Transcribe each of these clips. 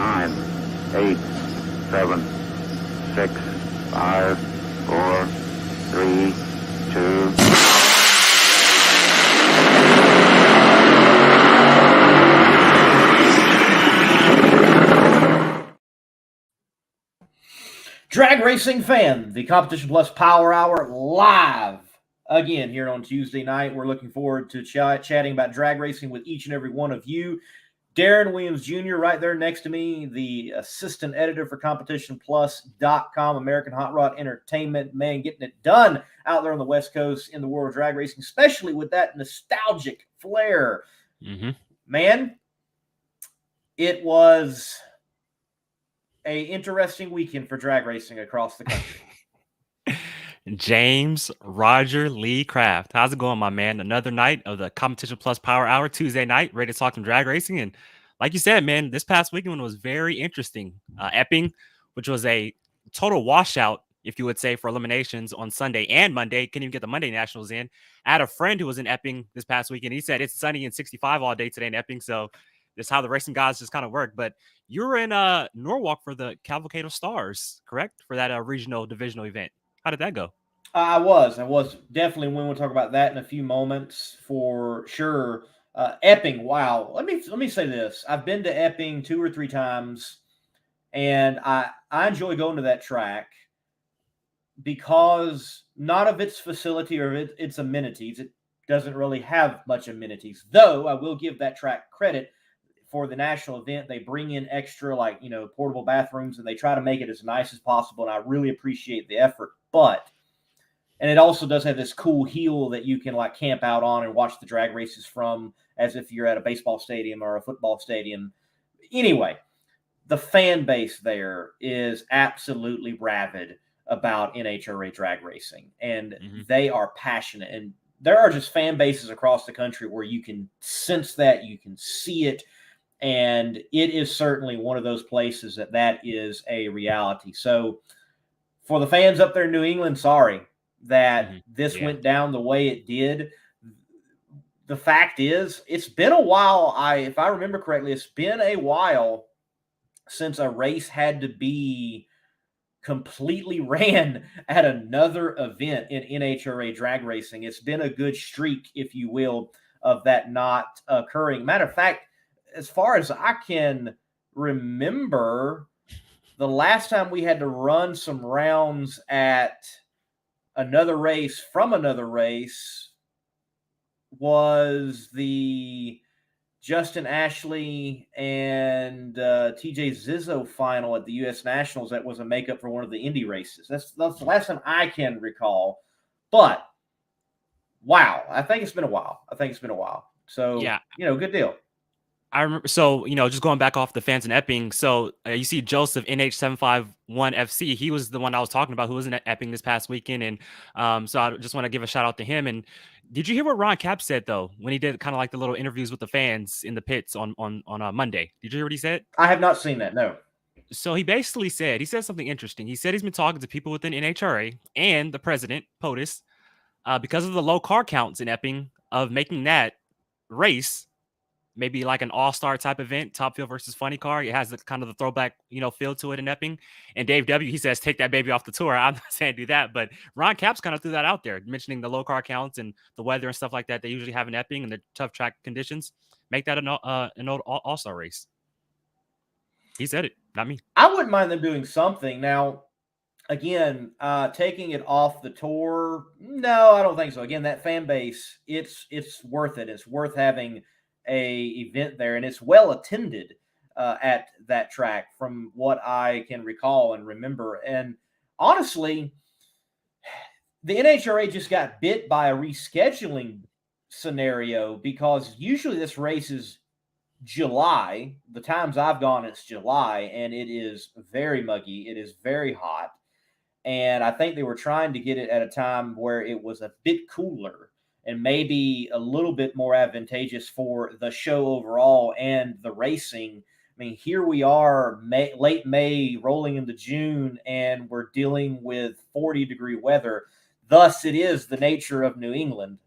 9, 8, 7, 6, 5, 4, 3, 2. Drag Racing Fan, the Competition Plus Power Hour live again here on Tuesday night. We're looking forward to chatting about drag racing with each and every one of you. Darren Williams Jr. right there next to me, the assistant editor for CompetitionPlus.com, American Hot Rod Entertainment, man, getting it done out there on the West Coast in the world of drag racing, especially with that nostalgic flair. Mm-hmm. Man, it was a interesting weekend for drag racing across the country. James Roger Lee Craft. How's it going, my man? Another night of the Competition Plus Power Hour, Tuesday night, ready to talk some drag racing. And like you said, man, this past weekend was very interesting. Epping, which was a total washout, if you would say, for eliminations on Sunday and Monday. Couldn't even get the Monday Nationals in. I had a friend who was in Epping this past weekend. He said it's sunny and 65 all day today in Epping. So that's how the racing guys just kind of work. But you were in Norwalk for the Cavalcade of Stars, correct? For that regional divisional event. How did that go? I was definitely. When we'll talk about that in a few moments for sure. Epping, wow. Let me say this. I've been to Epping 2 or 3 times, and I enjoy going to that track because not of its facility or its amenities. It doesn't really have much amenities, though I will give that track credit. For the national event, they bring in extra, portable bathrooms, and they try to make it as nice as possible, and I really appreciate the effort. And it also does have this cool hill that you can camp out on and watch the drag races from, as if you're at a baseball stadium or a football stadium. Anyway, the fan base there is absolutely rabid about NHRA drag racing, and they are passionate. And there are just fan bases across the country where you can sense that, you can see it, and it is certainly one of those places that is a reality. So for the fans up there in New England, sorry that this went down the way it did. The fact is, it's been a while. If I remember correctly, it's been a while since a race had to be completely ran at another event in NHRA drag racing. It's been a good streak, if you will, of that not occurring. Matter of fact, as far as I can remember, the last time we had to run some rounds at another race from another race was the Justin Ashley and TJ Zizzo final at the U.S. Nationals. That was a makeup for one of the Indy races. That's the last time I can recall. But, wow, I think it's been a while. So, yeah, good deal. I remember, so, just going back off the fans in Epping. So you see Joseph NH751FC. He was the one I was talking about who was in Epping this past weekend. And so I just want to give a shout out to him. And did you hear what Ron Cap said, though, when he did kind of like the little interviews with the fans in the pits on Monday? Did you hear what he said? I have not seen that, no. So he basically said, something interesting. He said he's been talking to people within NHRA and the president, POTUS, because of the low car counts in Epping, of making that race maybe like an all-star type event, Top Fuel versus Funny Car. It has the kind of the throwback, feel to it in Epping. And Dave W., he says, take that baby off the tour. I'm not saying do that, but Ron Capps kind of threw that out there, mentioning the low car counts and the weather and stuff like that they usually have in Epping and the tough track conditions. Make that an all-star race. He said it, not me. I wouldn't mind them doing something. Now, again, taking it off the tour, no, I don't think so. Again, that fan base, it's worth it. It's worth having a event there, and it's well attended at that track from what I can recall and remember. And honestly, the NHRA just got bit by a rescheduling scenario because usually this race is July. The times I've gone, it's July, and it is very muggy. It is very hot. And I think they were trying to get it at a time where it was a bit cooler and maybe a little bit more advantageous for the show overall and the racing. I mean, here we are, late May, rolling into June, and we're dealing with 40-degree weather. Thus, it is the nature of New England.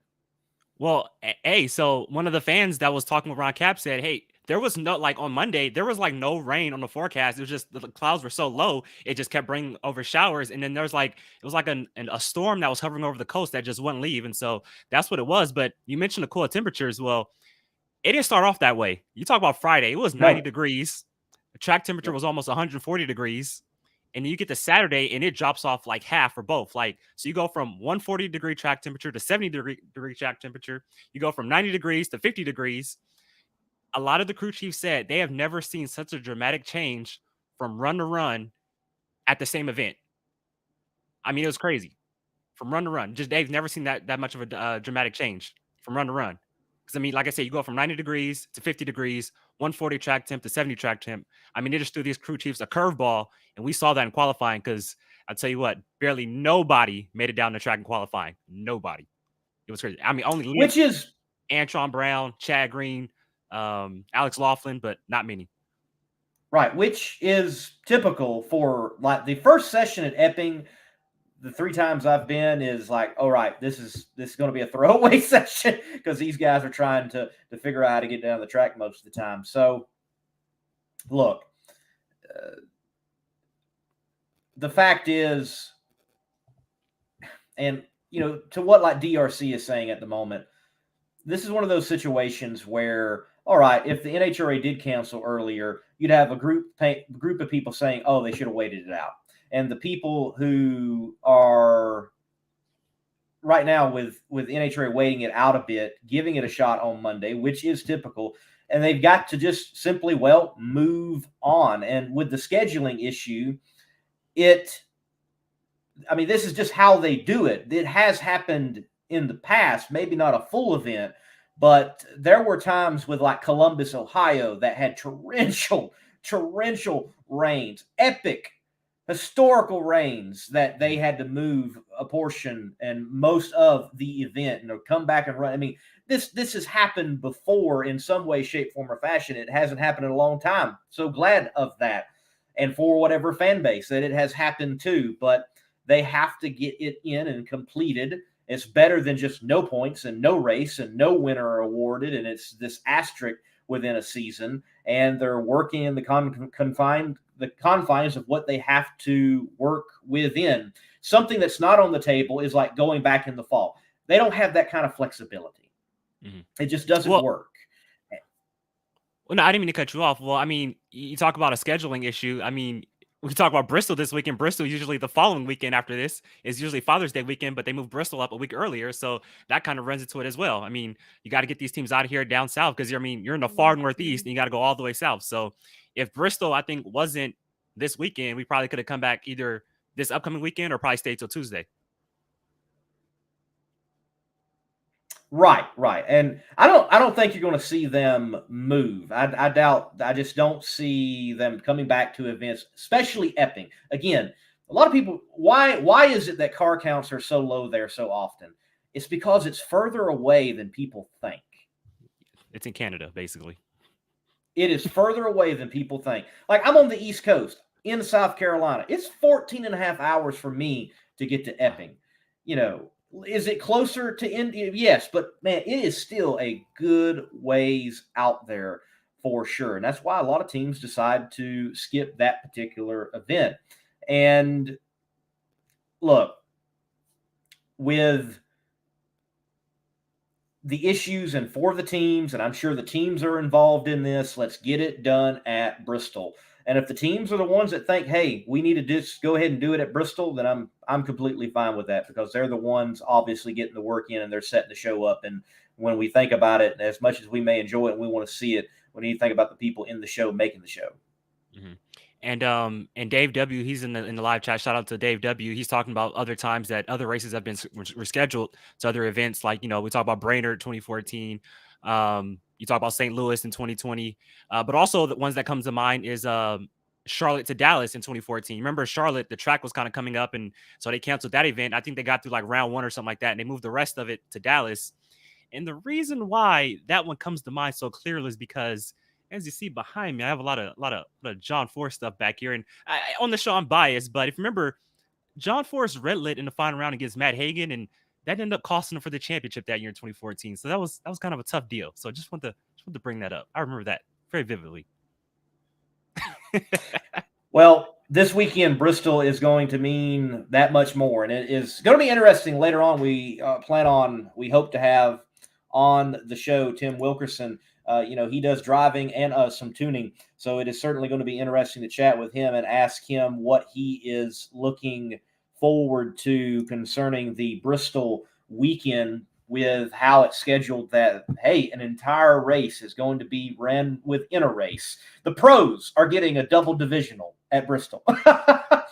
Well, hey, so one of the fans that was talking with Ron Cap said, hey, there was no, like on Monday, there was like no rain on the forecast. It was just the clouds were so low, it just kept bringing over showers. And then there's like, it was like a storm that was hovering over the coast that just wouldn't leave. And so that's what it was. But you mentioned the cool temperatures. Well, it didn't start off that way. You talk about Friday, it was 90 No. degrees. The track temperature Yep. was almost 140 degrees. And then you get to Saturday and it drops off like half or both. Like, so you go from 140-degree track temperature to 70-degree track temperature. You go from 90 degrees to 50 degrees. A lot of the crew chiefs said they have never seen such a dramatic change from run to run at the same event. I mean, it was crazy from run to run. Just they've never seen that much of a dramatic change from run to run. Because I mean, like I said, you go from 90 degrees to 50 degrees, 140 track temp to 70 track temp. I mean, they just threw these crew chiefs a curveball, and we saw that in qualifying. Because I'll tell you what, barely nobody made it down the track in qualifying. Nobody. It was crazy. I mean, only Which is Antron Brown, Chad Green, Alex Laughlin, but not many. right, which is typical for like the first session at Epping. The 3 times I've been is like, all right, this is going to be a throwaway session because these guys are trying to figure out how to get down the track most of the time. So, look, the fact is, and to what like DRC is saying at the moment, this is one of those situations where, all right, if the NHRA did cancel earlier, you'd have a group of people saying, oh, they should have waited it out. And the people who are right now with NHRA waiting it out a bit, giving it a shot on Monday, which is typical, and they've got to just simply, move on. And with the scheduling issue, this is just how they do it. It has happened in the past, maybe not a full event, but there were times with like Columbus, Ohio, that had torrential rains, epic historical rains that they had to move a portion and most of the event and come back and run. I mean, this has happened before in some way, shape, form, or fashion. It hasn't happened in a long time. So glad of that. And for whatever fan base that it has happened to, but they have to get it in and completed. It's better than just no points and no race and no winner awarded. And it's this asterisk within a season. And they're working in the confines of what they have to work within. Something that's not on the table is like going back in the fall. They don't have that kind of flexibility. Mm-hmm. It just doesn't work. Well, no, I didn't mean to cut you off. Well, I mean, you talk about a scheduling issue. I mean, we can talk about Bristol this weekend. Bristol usually the following weekend after this is usually Father's Day weekend, but they moved Bristol up a week earlier. So that kind of runs into it as well. I mean, you got to get these teams out of here down south because, you're in the far northeast and you got to go all the way south. So if Bristol, I think, wasn't this weekend, we probably could have come back either this upcoming weekend or probably stay till Tuesday. Right. And I don't think you're going to see them move. I doubt. I just don't see them coming back to events, especially Epping. Again, a lot of people. Why is it that car counts are so low there so often? It's because it's further away than people think. It's in Canada, basically. It is further away than people think. Like, I'm on the East Coast in South Carolina. It's 14 and a half hours for me to get to Epping. Is it closer to India? Yes, but man, it is still a good ways out there for sure. And that's why a lot of teams decide to skip that particular event. And look, with the issues and for the teams, and I'm sure the teams are involved in this, let's get it done at Bristol. And if the teams are the ones that think, hey, we need to just go ahead and do it at Bristol, then I'm completely fine with that because they're the ones obviously getting the work in and they're setting the show up. And when we think about it, as much as we may enjoy it and we want to see it, we need to think about the people in the show making the show. Mm-hmm. And Dave W, he's in the live chat. Shout out to Dave W. He's talking about other times that other races have been rescheduled to other events. Like, we talk about Brainerd 2014. You talk about St. Louis in 2020. But also the ones that comes to mind is Charlotte to Dallas in 2014. Remember Charlotte, the track was kind of coming up, and so they canceled that event. I think they got through like round 1 or something like that, and they moved the rest of it to Dallas. And the reason why that one comes to mind so clearly is because, as you see behind me, I have a lot of John Force stuff back here. And on the show, I'm biased, but if you remember, John Force red lit in the final round against Matt Hagan, and that ended up costing him for the championship that year in 2014. So that was kind of a tough deal. So I just want to bring that up. I remember that very vividly. Well, this weekend, Bristol is going to mean that much more, and it is going to be interesting. Later on, we hope to have on the show Tim Wilkerson. He does driving and some tuning, so it is certainly going to be interesting to chat with him and ask him what he is looking forward to concerning the Bristol weekend, with how it's scheduled, that, hey, an entire race is going to be ran within a race. The pros are getting a double divisional at Bristol.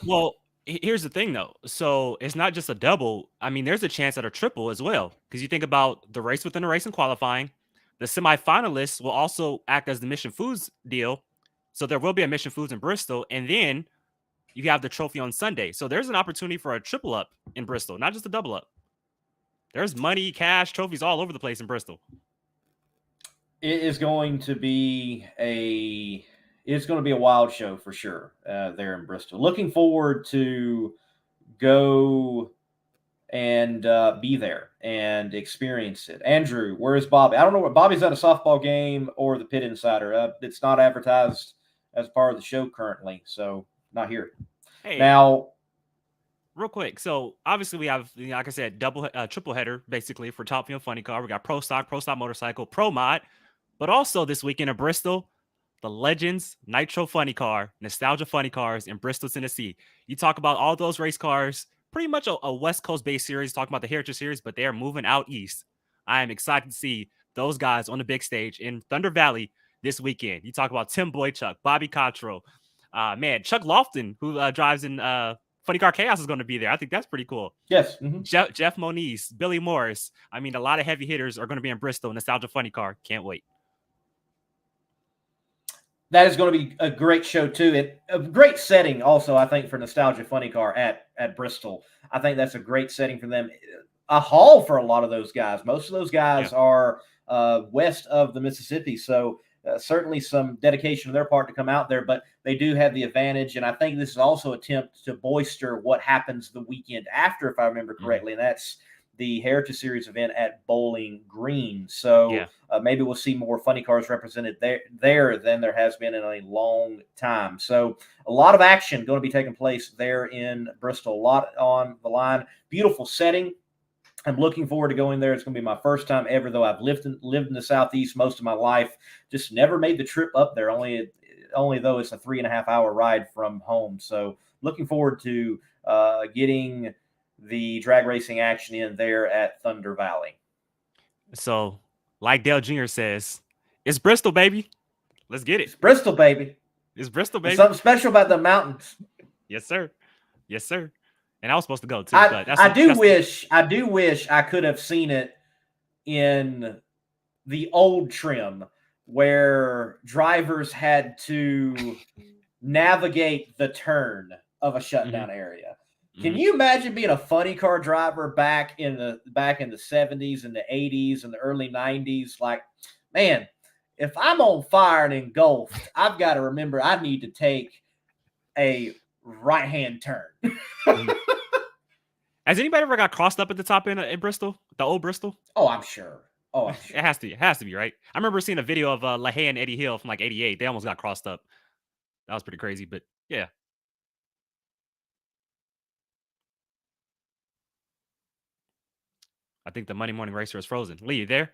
Well, here's the thing, though. So it's not just a double. I mean, there's a chance at a triple as well. Because you think about the race within a race in qualifying. The semifinalists will also act as the Mission Foods deal. So there will be a Mission Foods in Bristol. And then you have the trophy on Sunday. So there's an opportunity for a triple up in Bristol, not just a double up. There's money, cash, trophies all over the place in Bristol. It is going to be a wild show for sure there in Bristol. Looking forward to go and be there and experience it. Andrew, where is Bobby? I don't know where Bobby's at, a softball game or the Pit Insider. It's not advertised as part of the show currently, so not here. Hey. Now, real quick, so obviously we have, like I said, triple header basically for Top Fuel Funny Car. We got Pro Stock Motorcycle, Pro Mod, but also this weekend in Bristol, the Legends Nitro Funny Car, Nostalgia Funny Cars in Bristol, Tennessee. You talk about all those race cars, pretty much a West Coast based series, talking about the Heritage Series, but they are moving out east. I am excited to see those guys on the big stage in Thunder Valley this weekend. You talk about Tim Boychuk, Bobby Cottrell, Chuck Lofton, who drives in Funny Car Chaos, is going to be there. I think that's pretty cool. Yes. Mm-hmm. Jeff Moniz, Billy Morris. I mean, a lot of heavy hitters are going to be in Bristol. Nostalgia Funny Car. Can't wait. That is going to be a great show, too. A great setting also, I think, for Nostalgia Funny Car at Bristol. I think that's a great setting for them. A haul for a lot of those guys. Most of those guys are west of the Mississippi, so certainly some dedication on their part to come out there, but they do have the advantage, and I think this is also an attempt to bolster what happens the weekend after, if I remember correctly, and that's the Heritage Series event at Bowling Green. So maybe we'll see more funny cars represented there than there has been in a long time. So a lot of action going to be taking place there in Bristol. A lot on the line. Beautiful setting. I'm looking forward to going there. It's going to be my first time ever, though I've lived in the Southeast most of my life. Just never made the trip up there, only though it's a 3.5 hour ride from home. So looking forward to getting the drag racing action in there at Thunder Valley. So, like Dale Jr. says, it's Bristol, baby. Let's get it. It's Bristol, baby. It's Bristol, baby. There's something special about the mountains. Yes, sir. Yes, sir. And I was supposed to go too. I do wish I could have seen it in the old trim where drivers had to navigate the turn of a shutdown area. Can you imagine being a funny car driver back in the 70s and the 80s and the early 90s? Like, man, if I'm on fire and engulfed, I've got to remember I need to take a right-hand turn. Has anybody ever got crossed up at the top end in Bristol? The old Bristol? Oh, I'm sure. It has to be, right? I remember seeing a video of LaHaye and Eddie Hill from like 88. They almost got crossed up. That was pretty crazy, but yeah. I think the Monday Morning Racer is frozen. Lee, you there?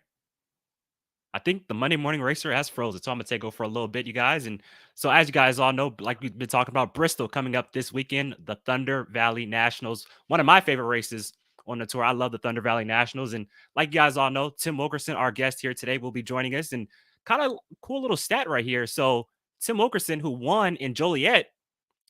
I think the Monday Morning Racer has frozen. So I'm going to take over for a little bit, you guys. And so as you guys all know, like we've been talking about, Bristol coming up this weekend, the Thunder Valley Nationals, one of my favorite races on the tour. I love the Thunder Valley Nationals. And like you guys all know, Tim Wilkerson, our guest here today, will be joining us. And kind of cool little stat right here. So Tim Wilkerson, who won in Joliet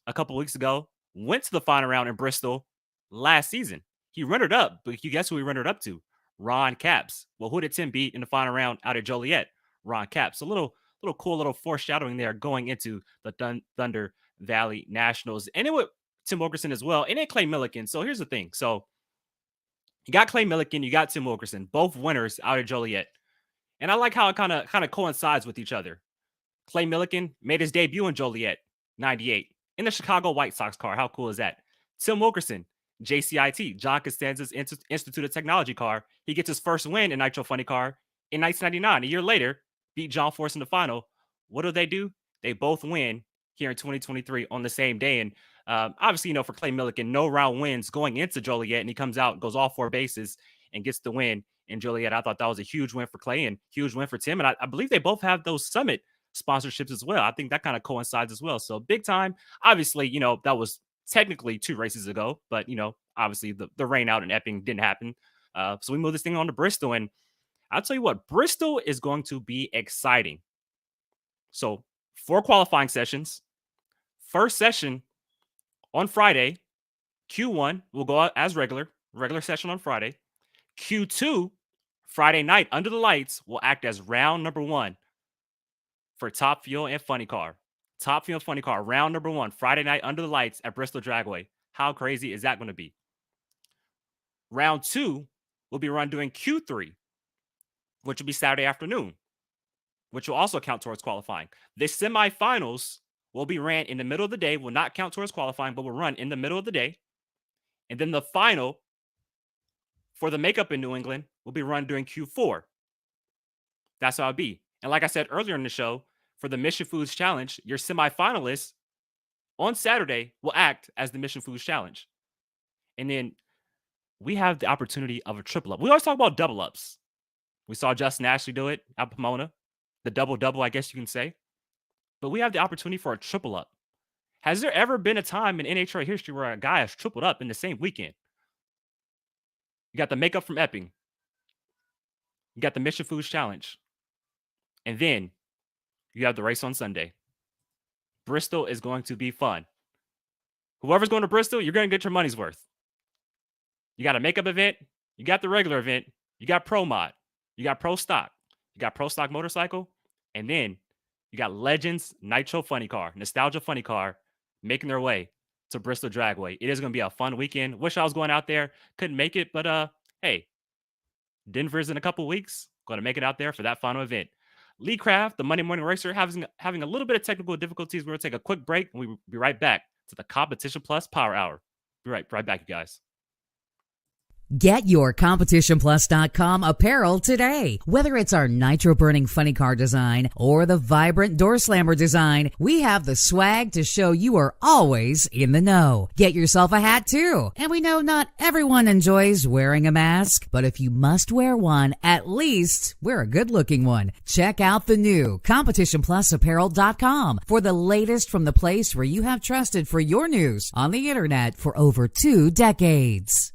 a couple weeks ago, went to the final round in Bristol last season. He runnered up, but you guess who he runnered up to? Ron Capps. Well, who did Tim beat in the final round out of Joliet? Ron Capps. A little cool little foreshadowing there going into the Thunder Valley Nationals. And it with Tim Wilkerson as well. And then Clay Milliken. So here's the thing. So you got Clay Milliken, you got Tim Wilkerson, both winners out of Joliet. And I like how it kind of coincides with each other. Clay Milliken made his debut in Joliet, 98, in the Chicago White Sox car. How cool is that? Tim Wilkerson, JCIT, John Costanza's Institute of Technology car. He gets his first win in Nitro Funny Car in 1999. A year later, beat John Force in the final what do? They both win here in 2023 on the same day. And obviously, for Clay Millican, no round wins going into Joliet, and he comes out, goes all 4 bases, and gets the win in Joliet. I thought that was a huge win for Clay and huge win for Tim. And I believe they both have those Summit sponsorships as well. I think that kind of coincides as well. So big time. Obviously, that was technically 2 races ago, but obviously the rain out in Epping didn't happen. So we moved this thing on to Bristol, and I'll tell you what, Bristol is going to be exciting. So 4 qualifying sessions. First session on Friday, Q1 will go out as regular session on Friday. Q2, Friday night under the lights, will act as round number 1 for Top Fuel and Funny Car. Top Fuel and Funny Car, round number 1, Friday night under the lights at Bristol Dragway. How crazy is that going to be? Round 2 will be run during Q3, which will be Saturday afternoon, which will also count towards qualifying. The semifinals will be ran in the middle of the day, will not count towards qualifying, but will run in the middle of the day. And then the final for the makeup in New England will be run during Q4. That's how it'll be. And like I said earlier in the show, for the Mission Foods Challenge, your semifinalists on Saturday will act as the Mission Foods Challenge. And then we have the opportunity of a triple up. We always talk about double ups. We saw Justin Ashley do it at Pomona, the double-double, I guess you can say. But we have the opportunity for a triple up. Has there ever been a time in NHRA history where a guy has tripled up in the same weekend? You got the makeup from Epping. You got the Mission Foods Challenge. And then you have the race on Sunday. Bristol is going to be fun. Whoever's going to Bristol, you're going to get your money's worth. You got a makeup event. You got the regular event. You got Pro Mod. You got Pro Stock. You got Pro Stock Motorcycle. And then you got Legends Nitro Funny Car, Nostalgia Funny Car, making their way to Bristol Dragway. It is going to be a fun weekend. Wish I was going out there. Couldn't make it, but hey, Denver's in a couple weeks. Going to make it out there for that final event. Lee Craft, the Monday Morning Racer, having a little bit of technical difficulties. We're going to take a quick break, and we'll be right back to the Competition Plus Power Hour. Be right back, you guys. Get your CompetitionPlus.com apparel today. Whether it's our nitro-burning funny car design or the vibrant door slammer design, we have the swag to show you are always in the know. Get yourself a hat too. And we know not everyone enjoys wearing a mask, but if you must wear one, at least wear a good-looking one. Check out the new CompetitionPlusApparel.com for the latest from the place where you have trusted for your news on the internet for over 2 decades.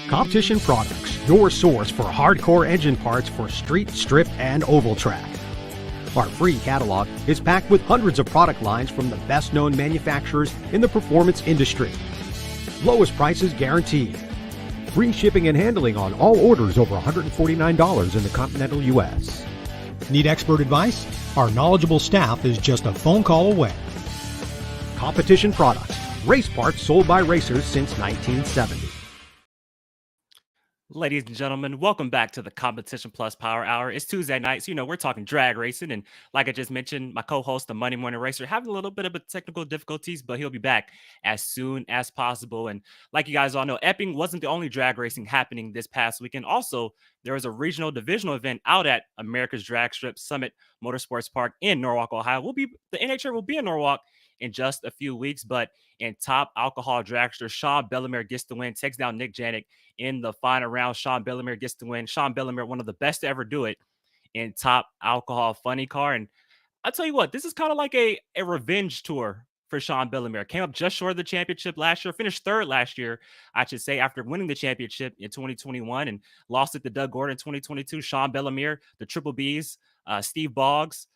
Competition Products, your source for hardcore engine parts for street, strip, and oval track. Our free catalog is packed with hundreds of product lines from the best-known manufacturers in the performance industry. Lowest prices guaranteed. Free shipping and handling on all orders over $149 in the continental U.S. Need expert advice? Our knowledgeable staff is just a phone call away. Competition Products, race parts sold by racers since 1970. Ladies and gentlemen, welcome back to the Competition Plus Power Hour. It's Tuesday night, so we're talking drag racing, and like I just mentioned, my co-host, the Monday Morning Racer, having a little bit of technical difficulties, but he'll be back as soon as possible. And like you guys all know, Epping wasn't the only drag racing happening this past weekend. Also, there was a regional divisional event out at America's Drag Strip Summit Motorsports Park in Norwalk, Ohio. The NHRA will be in Norwalk in just a few weeks, but in top alcohol dragster, Sean Bellemere gets the win, takes down Nick Janik in the final round. Sean Bellemere gets the win. Sean Bellemere, one of the best to ever do it in top alcohol funny car. And I'll tell you what, this is kind of like a revenge tour for Sean Bellemere. Came up just short of the championship last year, finished third last year, I should say, after winning the championship in 2021 and lost it to Doug Gordon in 2022. Sean Bellemere, the Triple Bs, Steve Boggs,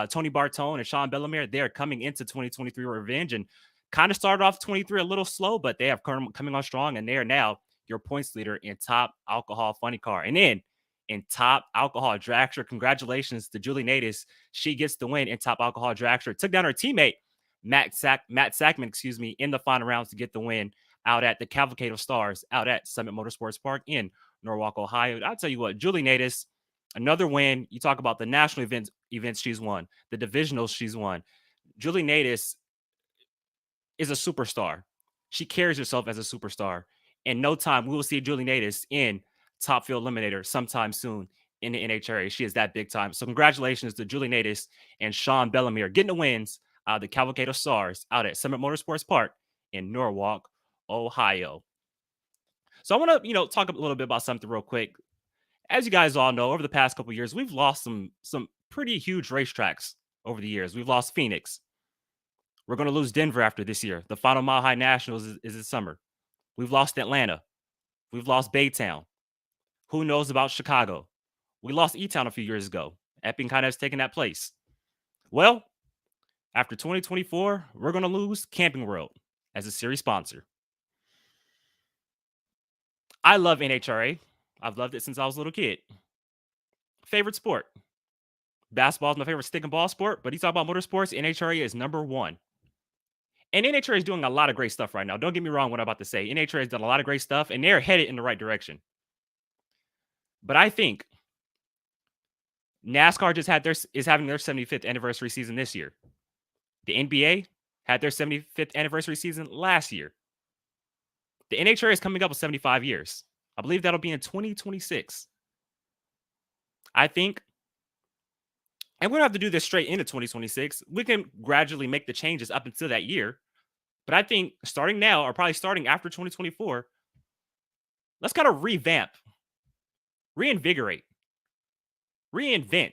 Tony Bartone, and Sean Bellemere, they are coming into 2023 revenge, and kind of started off 23 a little slow, but they have coming on strong, and they are now your points leader in top alcohol funny car. And then in top alcohol dragster, congratulations to Julie Natus. She gets the win in top alcohol dragster. Took down her teammate, Matt Sackman, in the final rounds to get the win out at the Cavalcade of Stars out at Summit Motorsports Park in Norwalk, Ohio. I'll tell you what, Julie Natus, another win. You talk about the national events she's won, the divisionals she's won. Julie Natus is a superstar. She carries herself as a superstar. In no time, we will see Julie Natus in Top Field Eliminator sometime soon in the NHRA. She is that big time. So congratulations to Julie Natus and Sean Bellamere getting the wins out of the Cavalcade of Stars out at Summit Motorsports Park in Norwalk, Ohio. So I want to, talk a little bit about something real quick. As you guys all know, over the past couple of years, we've lost some pretty huge racetracks over the years. We've lost Phoenix. We're going to lose Denver after this year. The final Mile High Nationals is this summer. We've lost Atlanta. We've lost Baytown. Who knows about Chicago? We lost E-Town a few years ago. Epping kind of has taken that place. Well, after 2024, we're going to lose Camping World as a series sponsor. I love NHRA. I've loved it since I was a little kid. Favorite sport? Basketball is my favorite stick and ball sport, but you talk about motorsports, NHRA is number one. And NHRA is doing a lot of great stuff right now. Don't get me wrong what I'm about to say. NHRA has done a lot of great stuff, and they're headed in the right direction. But I think NASCAR is having their 75th anniversary season this year. The NBA had their 75th anniversary season last year. The NHRA is coming up with 75 years. I believe that'll be in 2026. I think, and we don't have to do this straight into 2026. We can gradually make the changes up until that year. But I think starting now, or probably starting after 2024, let's kind of revamp, reinvigorate, reinvent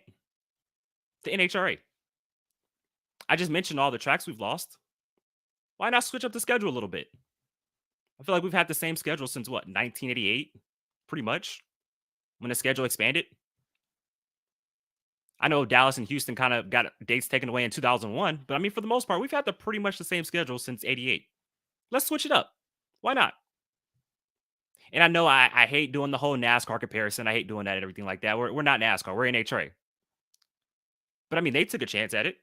the NHRA. I just mentioned all the tracks we've lost. Why not switch up the schedule a little bit? I feel like we've had the same schedule since, 1988, pretty much, when the schedule expanded. I know Dallas and Houston kind of got dates taken away in 2001, but I mean, for the most part, we've had pretty much the same schedule since 88. Let's switch it up. Why not? And I know I hate doing the whole NASCAR comparison. I hate doing that and everything like that. We're not NASCAR. We're NHRA. But I mean, they took a chance at it.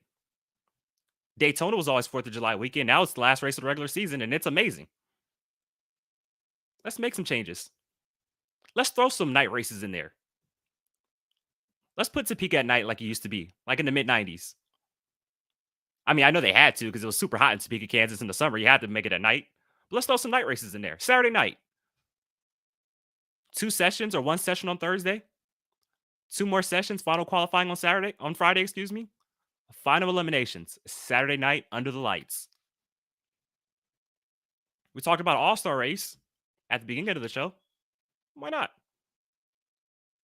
Daytona was always 4th of July weekend. Now it's the last race of the regular season, and it's amazing. Let's make some changes. Let's throw some night races in there. Let's put Topeka at night like it used to be, like in the mid-90s. I mean, I know they had to because it was super hot in Topeka, Kansas in the summer. You had to make it at night. But let's throw some night races in there. Saturday night. 2 sessions or 1 session on Thursday. 2 more sessions, final qualifying on Friday. Final eliminations, Saturday night under the lights. We talked about All-Star race at the beginning of the show. Why not?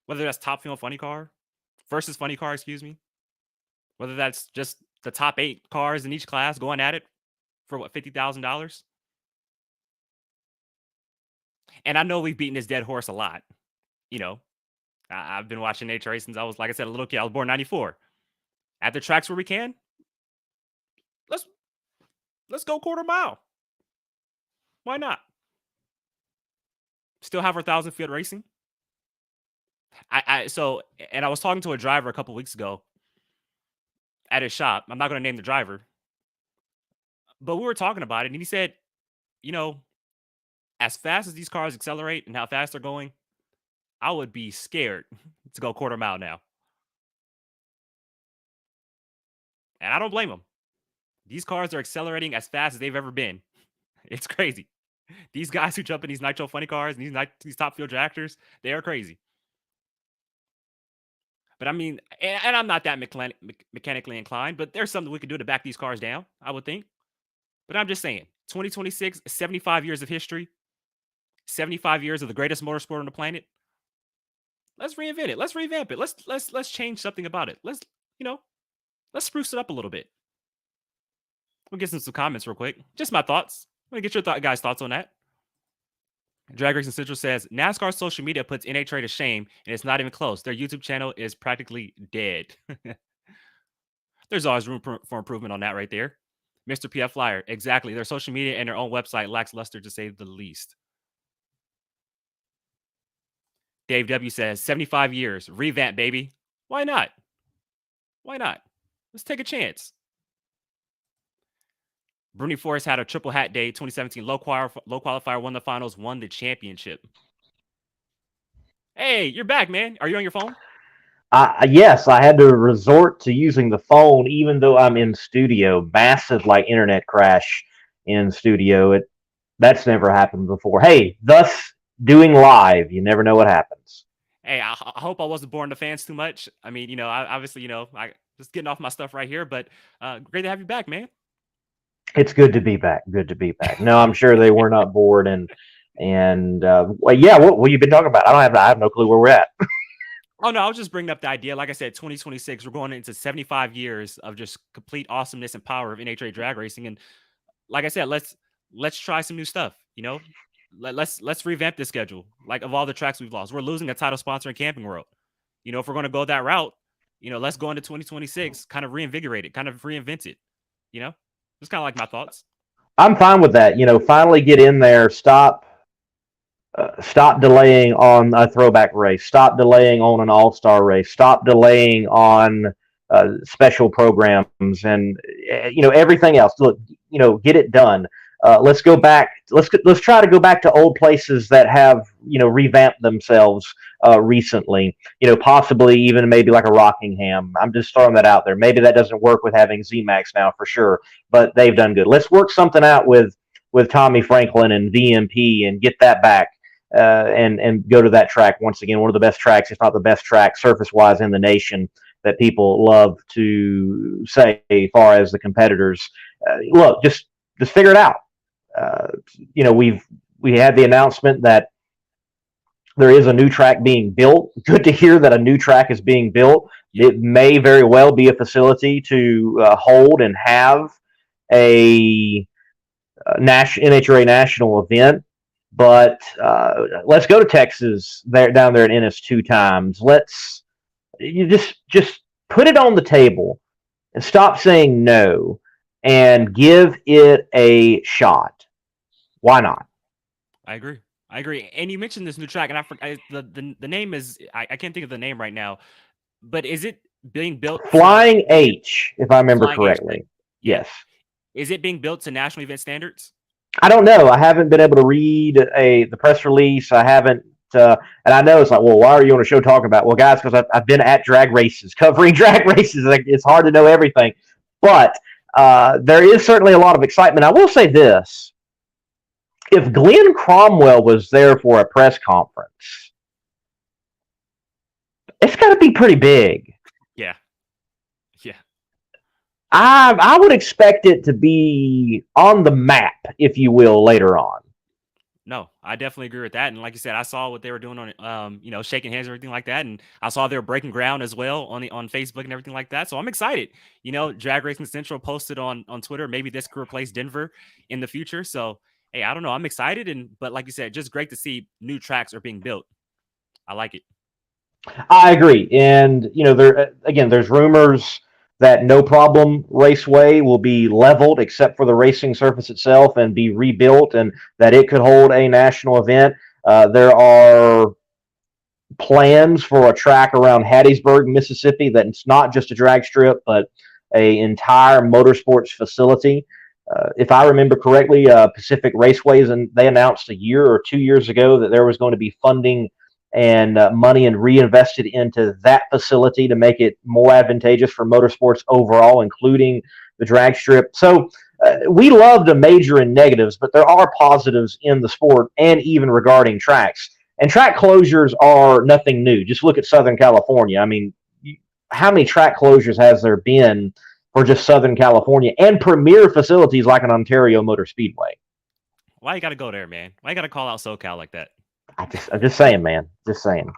Whether that's top field funny car versus funny car, whether that's just the top 8 cars in each class going at it for $50,000. And I know we've beaten this dead horse a lot. I've been watching NHRA since I was, like I said, a little kid. I was born in 94. At the tracks where we can, let's go quarter mile. Why not? Still have our 1,000 field racing. I was talking to a driver a couple weeks ago at his shop. I'm not going to name the driver, but we were talking about it, and he said, as fast as these cars accelerate and how fast they're going, I would be scared to go quarter mile now. And I don't blame them. These cars are accelerating as fast as they've ever been. It's crazy. These guys who jump in these nitro funny cars and these top field tractors, they are crazy. But I mean, and I'm not that mechanically inclined, but there's something we could do to back these cars down, I would think. But I'm just saying, 2026, 75 years of history, 75 years of the greatest motorsport on the planet. Let's reinvent it. Let's revamp it. Let's change something about it. Let's spruce it up a little bit. We'll get some comments real quick. Just my thoughts. Let me get your guys' thoughts on that. Drag Racing Central says, NASCAR social media puts NHRA to shame, and it's not even close. Their YouTube channel is practically dead. There's always room for improvement on that right there. Mr. PF Flyer, exactly. Their social media and their own website lacks luster, to say the least. Dave W says 75 years, revamp, baby. Why not? Why not? Let's take a chance. Bruni Forest had a triple hat day. 2017 low qualifier, won the finals, won the championship. Hey, you're back, man. Are you on your phone? Yes, I had to resort to using the phone, even though I'm in studio. Massive internet crash in studio. That's never happened before. Hey, thus doing live. You never know what happens. Hey, I hope I wasn't boring the fans too much. I mean, obviously, I just getting off my stuff right here, but great to have you back, man. It's good to be back. Good to be back. No, I'm sure they were not bored, and well, yeah. What you've been talking about? I have no clue where we're at. Oh no, I was just bringing up the idea. Like I said, 2026, we're going into 75 years of just complete awesomeness and power of NHRA drag racing, and like I said, let's try some new stuff. Let's revamp the schedule. Like, of all the tracks we've lost, we're losing a title sponsor in Camping World. If we're going to go that route, let's go into 2026, kind of reinvigorate it, kind of reinvent it. It's kind of like my thoughts. I'm fine with that. Finally get in there. Stop delaying on a throwback race. Stop delaying on an all-star race. Stop delaying on special programs and everything else. Look, get it done. Let's go back. Let's try to go back to old places that have revamped themselves recently. Possibly even maybe like a Rockingham. I'm just throwing that out there. Maybe that doesn't work with having ZMAX now for sure, but they've done good. Let's work something out with Tommy Franklin and VMP and get that back and go to that track once again. One of the best tracks, if not the best track, surface-wise in the nation that people love to say as far as the competitors. Look, just figure it out. We had the announcement that there is a new track being built. Good to hear that a new track is being built. It may very well be a facility to hold and have a NHRA national event. But let's go to Texas down there at Ennis 2 times. You just put it on the table and stop saying no and give it a shot. Why not? I agree. And you mentioned this new track, and I forgot the name is I can't think of the name right now. But is it being built? Flying H, if I remember correctly. Yes. Is it being built to national event standards? I don't know. I haven't been able to read the press release. I haven't, and I know it's like, well, why are you on a show talking about? Well, guys, because I've been at drag races, covering drag races. It's hard to know everything, but there is certainly a lot of excitement. I will say this: if Glenn Cromwell was there for a press conference, it's got to be pretty big. Yeah. I would expect it to be on the map, if you will, later on. No, I definitely agree with that. And like you said, I saw what they were doing on, shaking hands and everything like that. And I saw they were breaking ground as well on Facebook and everything like that. So I'm excited. Drag Racing Central posted on Twitter, maybe this could replace Denver in the future. So, hey, I don't know. I'm excited. But like you said, just great to see new tracks are being built. I like it. I agree. And, there's rumors that No Problem Raceway will be leveled except for the racing surface itself and be rebuilt, and that it could hold a national event. There are plans for a track around Hattiesburg, Mississippi, that's not just a drag strip, but an entire motorsports facility. If I remember correctly, Pacific Raceways, and they announced a year or 2 years ago that there was going to be funding and money and reinvested into that facility to make it more advantageous for motorsports overall, including the drag strip. So we love to major in negatives, but there are positives in the sport and even regarding tracks. And track closures are nothing new. Just look at Southern California. I mean, how many track closures has there been for just Southern California and premier facilities like an Ontario Motor Speedway? Why you got to go there, man? Why you got to call out SoCal like that? I'm just saying, man. Just saying.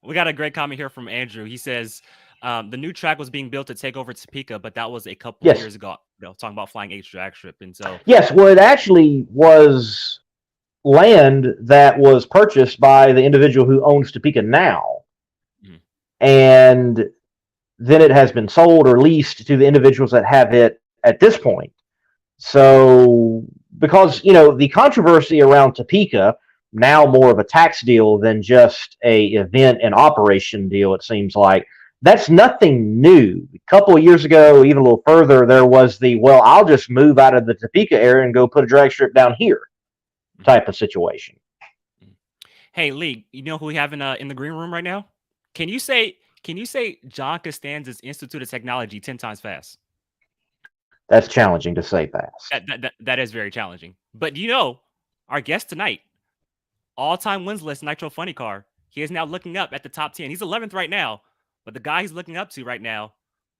We got a great comment here from Andrew. He says the new track was being built to take over Topeka, but that was a couple of years ago. Talking about Flying H drag strip, and so yes, well, it actually was land that was purchased by the individual who owns Topeka now, and then it has been sold or leased to the individuals that have it at this point. So, because the controversy around Topeka now more of a tax deal than just a event and operation deal, it seems like. That's nothing new. A couple of years ago, even a little further, there was the, well, I'll just move out of the Topeka area and go put a drag strip down here type of situation. Hey, Lee, you know who we have in the green room right now? Can you say John Costanza's Institute of Technology 10 times fast? That's challenging to say fast. That is very challenging. But you know, our guest tonight, all-time wins list Nitro Funny Car, he is now looking up at the top 10. He's 11th right now, but the guy he's looking up to right now,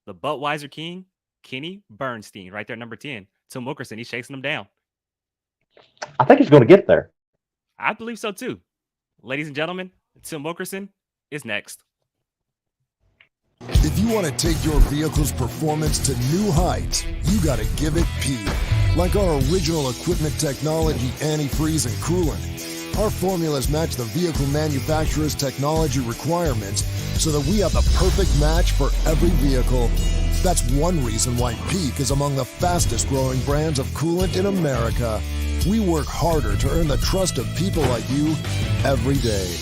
the Budweiser King, Kenny Bernstein, right there, number 10. Tim Wilkerson, he's chasing him down. I think he's going to get there. I believe so too. Ladies and gentlemen, Tim Wilkerson is next. If you want to take your vehicle's performance to new heights, you got to give it P. Like our original equipment technology, antifreeze, and coolant. Our formulas match the vehicle manufacturer's technology requirements so that we have the perfect match for every vehicle. That's one reason why Peak is among the fastest growing brands of coolant in America. We work harder to earn the trust of people like you every day.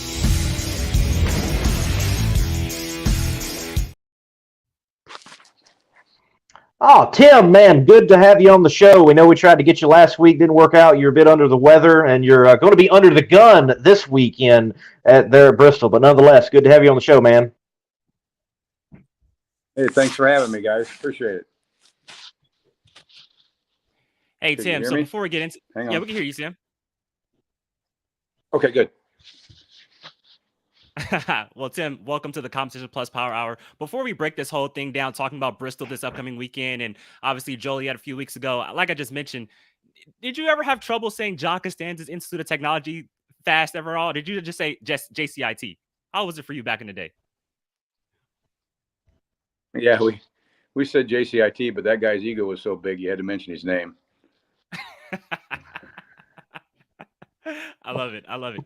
Oh, Tim, man, good to have you on the show. We know we tried to get you last week, didn't work out. You're a bit under the weather, and you're going to be under the gun this weekend there at Bristol. But nonetheless, good to have you on the show, man. Hey, thanks for having me, guys. Appreciate it. Hey, Can Tim, so before we get into Hang on. Yeah, we can hear you, Tim. Okay, good. Well, Tim, welcome to the Competition Plus Power Hour. Before we break this whole thing down, talking about Bristol this upcoming weekend, and obviously Joliet a few weeks ago, like I just mentioned, did you ever have trouble saying John Costanza's Institute of Technology fast ever all? Did you just say just JCIT? How was it for you back in the day? Yeah, we said JCIT, but that guy's ego was so big you had to mention his name. I love it. I love it.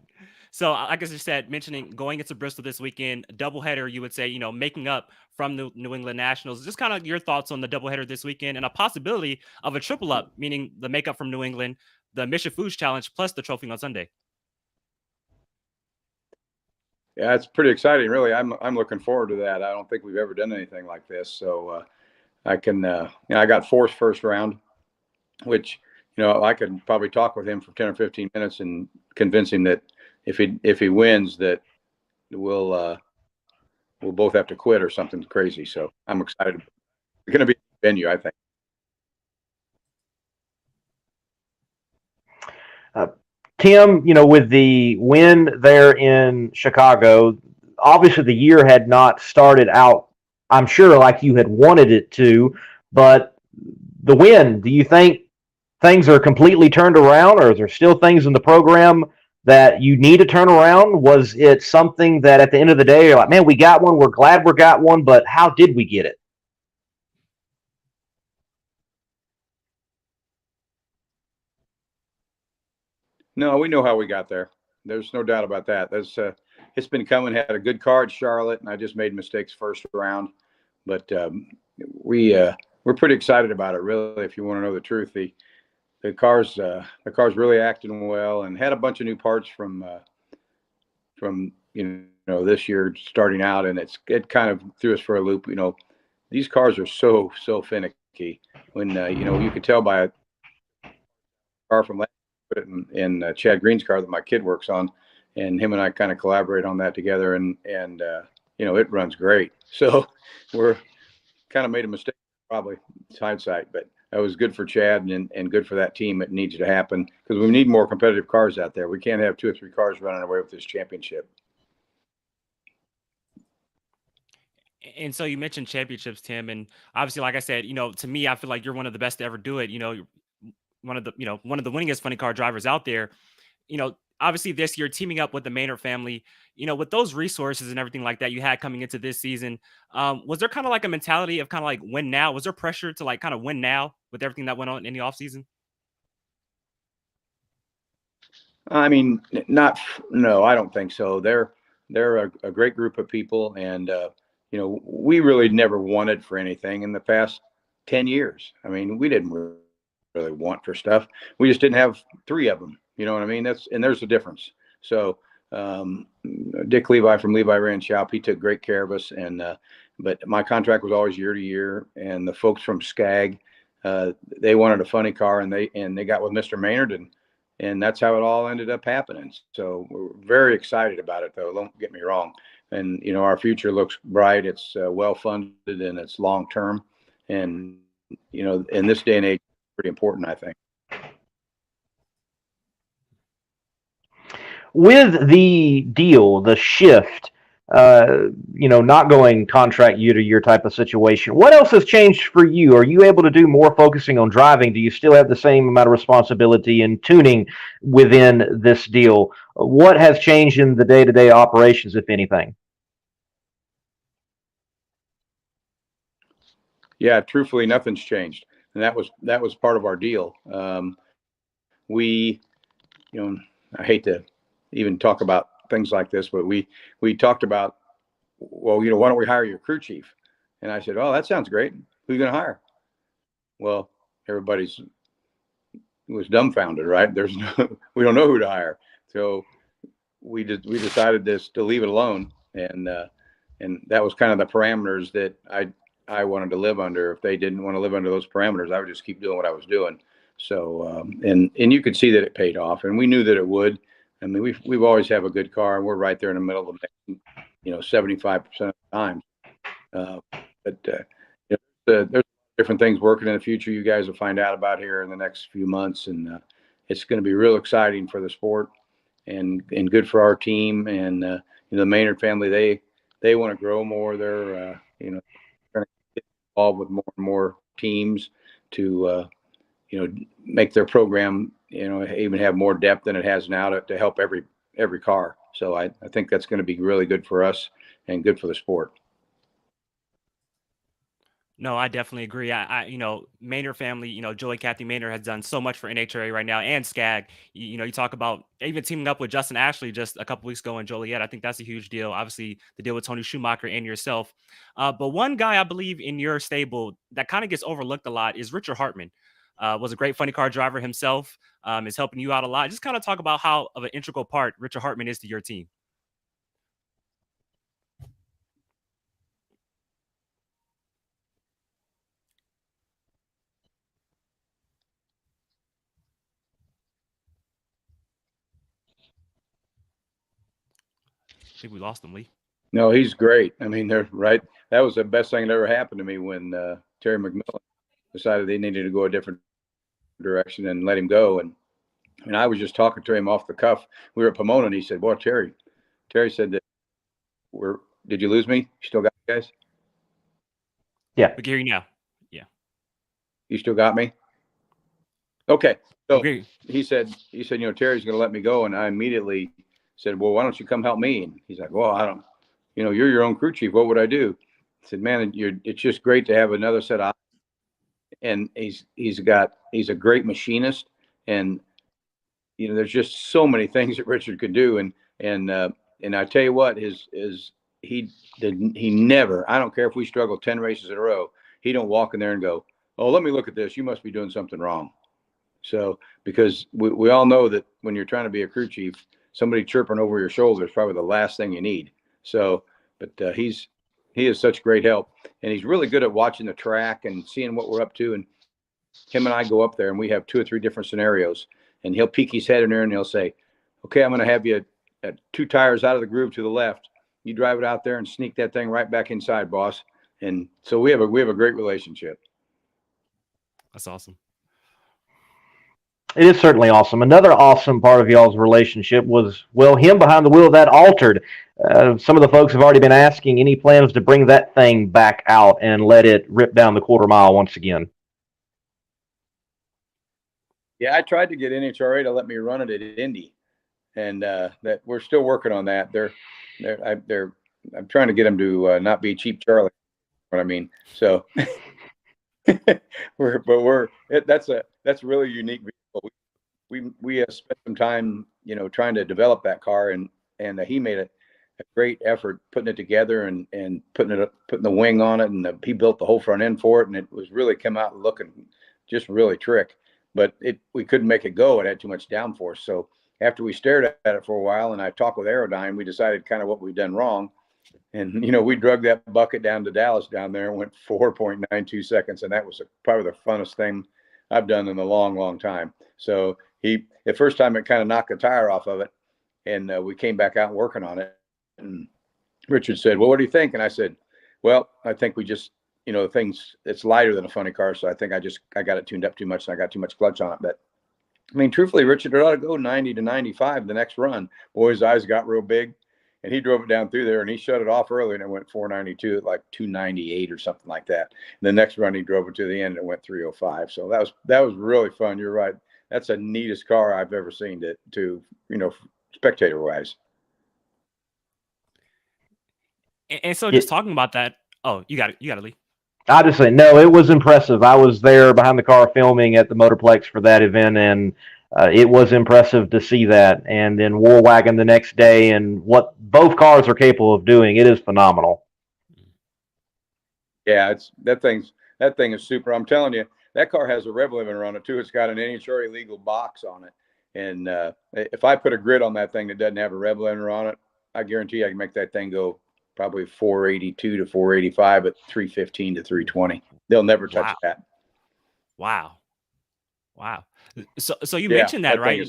So, like I just said, mentioning going into Bristol this weekend, doubleheader, you would say, you know, making up from the New England Nationals. Just kind of your thoughts on the doubleheader this weekend and a possibility of a triple up, meaning the makeup from New England, the Mission Foods Challenge, plus the trophy on Sunday. Yeah, it's pretty exciting, really. I'm looking forward to that. I don't think we've ever done anything like this, so I can. I got Force first round, which I could probably talk with him for 10 or 15 minutes and convince him that if he wins, that we'll both have to quit or something crazy. So I'm excited. It's going to be a venue, I think. Tim, with the win there in Chicago, obviously the year had not started out, I'm sure, like you had wanted it to, but the win, do you think things are completely turned around, or is there still things in the program that you need to turn around? Was it something that at the end of the day, you're like, man, we got one, we're glad we got one, but how did we get it? No, we know how we got there. There's no doubt about that. It's been coming. Had a good card, Charlotte, and I just made mistakes first round. But we're pretty excited about it, really. If you want to know the truth, the car's really acting well, and had a bunch of new parts from this year starting out, and it kind of threw us for a loop. These cars are so finicky. When you could tell by a car from last. Put it in Chad Green's car that my kid works on, and him and I kind of collaborate on that together, and it runs great. So we're kind of made a mistake, probably. It's hindsight, but that was good for Chad and good for that team. It needs to happen because we need more competitive cars out there. We can't have 2 or 3 cars running away with this championship. And so you mentioned championships, Tim, and obviously, like I said, to me, I feel like you're one of the best to ever do it. One of the winningest funny car drivers out there. Obviously this year teaming up with the Maynard family, with those resources and everything like that you had coming into this season, was there kind of like a mentality of kind of like win now? Was there pressure to like kind of win now with everything that went on in the off season? I mean, no, I don't think so. They're a great group of people, and we really never wanted for anything in the past 10 years. I mean, we didn't really want for stuff. We just didn't have 3 of them. You know what I mean? There's a difference. So Dick Levi from Levi Ranch Shop, he took great care of us. And but my contract was always year to year. And the folks from Skag, they wanted a funny car, and they got with Mr. Maynard, and that's how it all ended up happening. So we're very excited about it, though. Don't get me wrong. And our future looks bright. It's well funded, and it's long term. And in this day and age, it's pretty important, I think. With the deal, the shift, not going contract year to year type of situation, what else has changed for you? Are you able to do more focusing on driving? Do you still have the same amount of responsibility in tuning within this deal? What has changed in the day-to-day operations, if anything? Yeah, truthfully, nothing's changed. And that was part of our deal. We, I hate to even talk about things like this, but we talked about, well, why don't we hire your crew chief? And I said, oh, that sounds great. Who are you going to hire? Well, everybody was dumbfounded, right? We don't know who to hire. So we decided to leave it alone. And that was kind of the parameters that I wanted to live under. If they didn't want to live under those parameters, I would just keep doing what I was doing. So, and you could see that it paid off, and we knew that it would. I mean, we've always have a good car, and we're right there in the middle of the, 75% of the time. But there's different things working in the future you guys will find out about here in the next few months, and it's going to be real exciting for the sport and good for our team. And the Maynard family, they want to grow more. They're trying to get involved with more and more teams to make their program even have more depth than it has now to help every car. So I think that's going to be really good for us and good for the sport. No, I definitely agree. Maynard family, Joey Kathy Maynard has done so much for NHRA right now and SCAG. You talk about even teaming up with Justin Ashley just a couple weeks ago in Joliet. I think that's a huge deal. Obviously, the deal with Tony Schumacher and yourself. But one guy I believe in your stable that kind of gets overlooked a lot is Richard Hartman. Was a great funny car driver himself, is helping you out a lot. Just kind of talk about how of an integral part Richard Hartman is to your team. I think we lost him, Lee. No, he's great. I mean, they're right. That was the best thing that ever happened to me when Terry McMillan decided they needed to go a different direction and let him go. And I was just talking to him off the cuff. We were at Pomona, and he said, "Boy, Terry said that did you lose me? You still got me, guys?" Yeah. We hear you now. Yeah. You still got me? Okay. So Okay. he said, Terry's going to let me go. And I immediately said, well, why don't you come help me? And he's like, well, I don't, you're your own crew chief. What would I do? I said, man, it's just great to have another set of, and he's a great machinist. And, there's just so many things that Richard could do. And I tell you what, he never, I don't care if we struggle 10 races in a row, he don't walk in there and go, oh, let me look at this. You must be doing something wrong. So, because we all know that when you're trying to be a crew chief, somebody chirping over your shoulder is probably the last thing you need. So, but he is such great help, and he's really good at watching the track and seeing what we're up to. And him and I go up there, and we have 2 or 3 different scenarios, and he'll peek his head in there and he'll say, okay, I'm going to have you at 2 tires out of the groove to the left. You drive it out there and sneak that thing right back inside, boss. And so we have a great relationship. That's awesome. It is certainly awesome. Another awesome part of y'all's relationship was, well, him behind the wheel of that altered. Some of the folks have already been asking any plans to bring that thing back out and let it rip down the quarter mile once again. Yeah, I tried to get NHRA to let me run it at Indy, and that we're still working on that. I'm trying to get them to not be cheap Charlie. What I mean, so that's a really unique vehicle. We have spent some time, trying to develop that car, and he made a great effort putting it together and putting the wing on it, and he built the whole front end for it, and it was really come out looking just really trick. But we couldn't make it go. It had too much downforce. So after we stared at it for a while and I talked with Aerodyne, we decided kind of what we'd done wrong. And, we drug that bucket down to Dallas down there and went 4.92 seconds. And that was probably the funnest thing I've done in a long, long time. So the first time it kind of knocked the tire off of it. And we came back out working on it. And Richard said, well, what do you think? And I said, well, I think we just, it's lighter than a funny car. So I think I got it tuned up too much and I got too much clutch on it. But I mean, truthfully, Richard, it ought to go 90 to 95 the next run. Boy, his eyes got real big. And he drove it down through there and he shut it off early and it went 492 at like 298 or something like that. And the next run he drove it to the end and it went 305. So that was really fun. You're right. That's the neatest car I've ever seen to spectator wise. And so just talking about that. Oh, you got it, Lee. I just say, no, it was impressive. I was there behind the car filming at the Motorplex for that event, and it was impressive to see that. And then War Wagon the next day, and what both cars are capable of doing, it is phenomenal. Yeah, that thing is super. I'm telling you, that car has a rev limiter on it too. It's got an NHRA legal box on it, and if I put a grid on that thing that doesn't have a rev limiter on it, I guarantee I can make that thing go probably 482 to 485 at 315 to 320. They'll never touch that. Wow. So you mentioned that, right?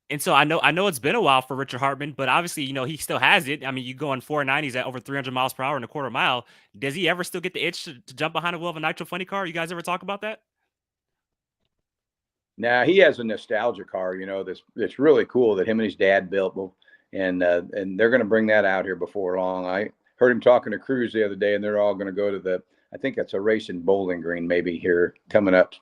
And so I know it's been a while for Richard Hartman, but obviously, he still has it. I mean, you go in 490s at over 300 miles per hour in a quarter mile. Does he ever still get the itch to jump behind the wheel of a nitro funny car? You guys ever talk about that? Now he has a nostalgia car, that's really cool that him and his dad built, and they're going to bring that out here before long. I heard him talking to Cruz the other day, and they're all going to go to I think that's a racing Bowling Green maybe here coming up.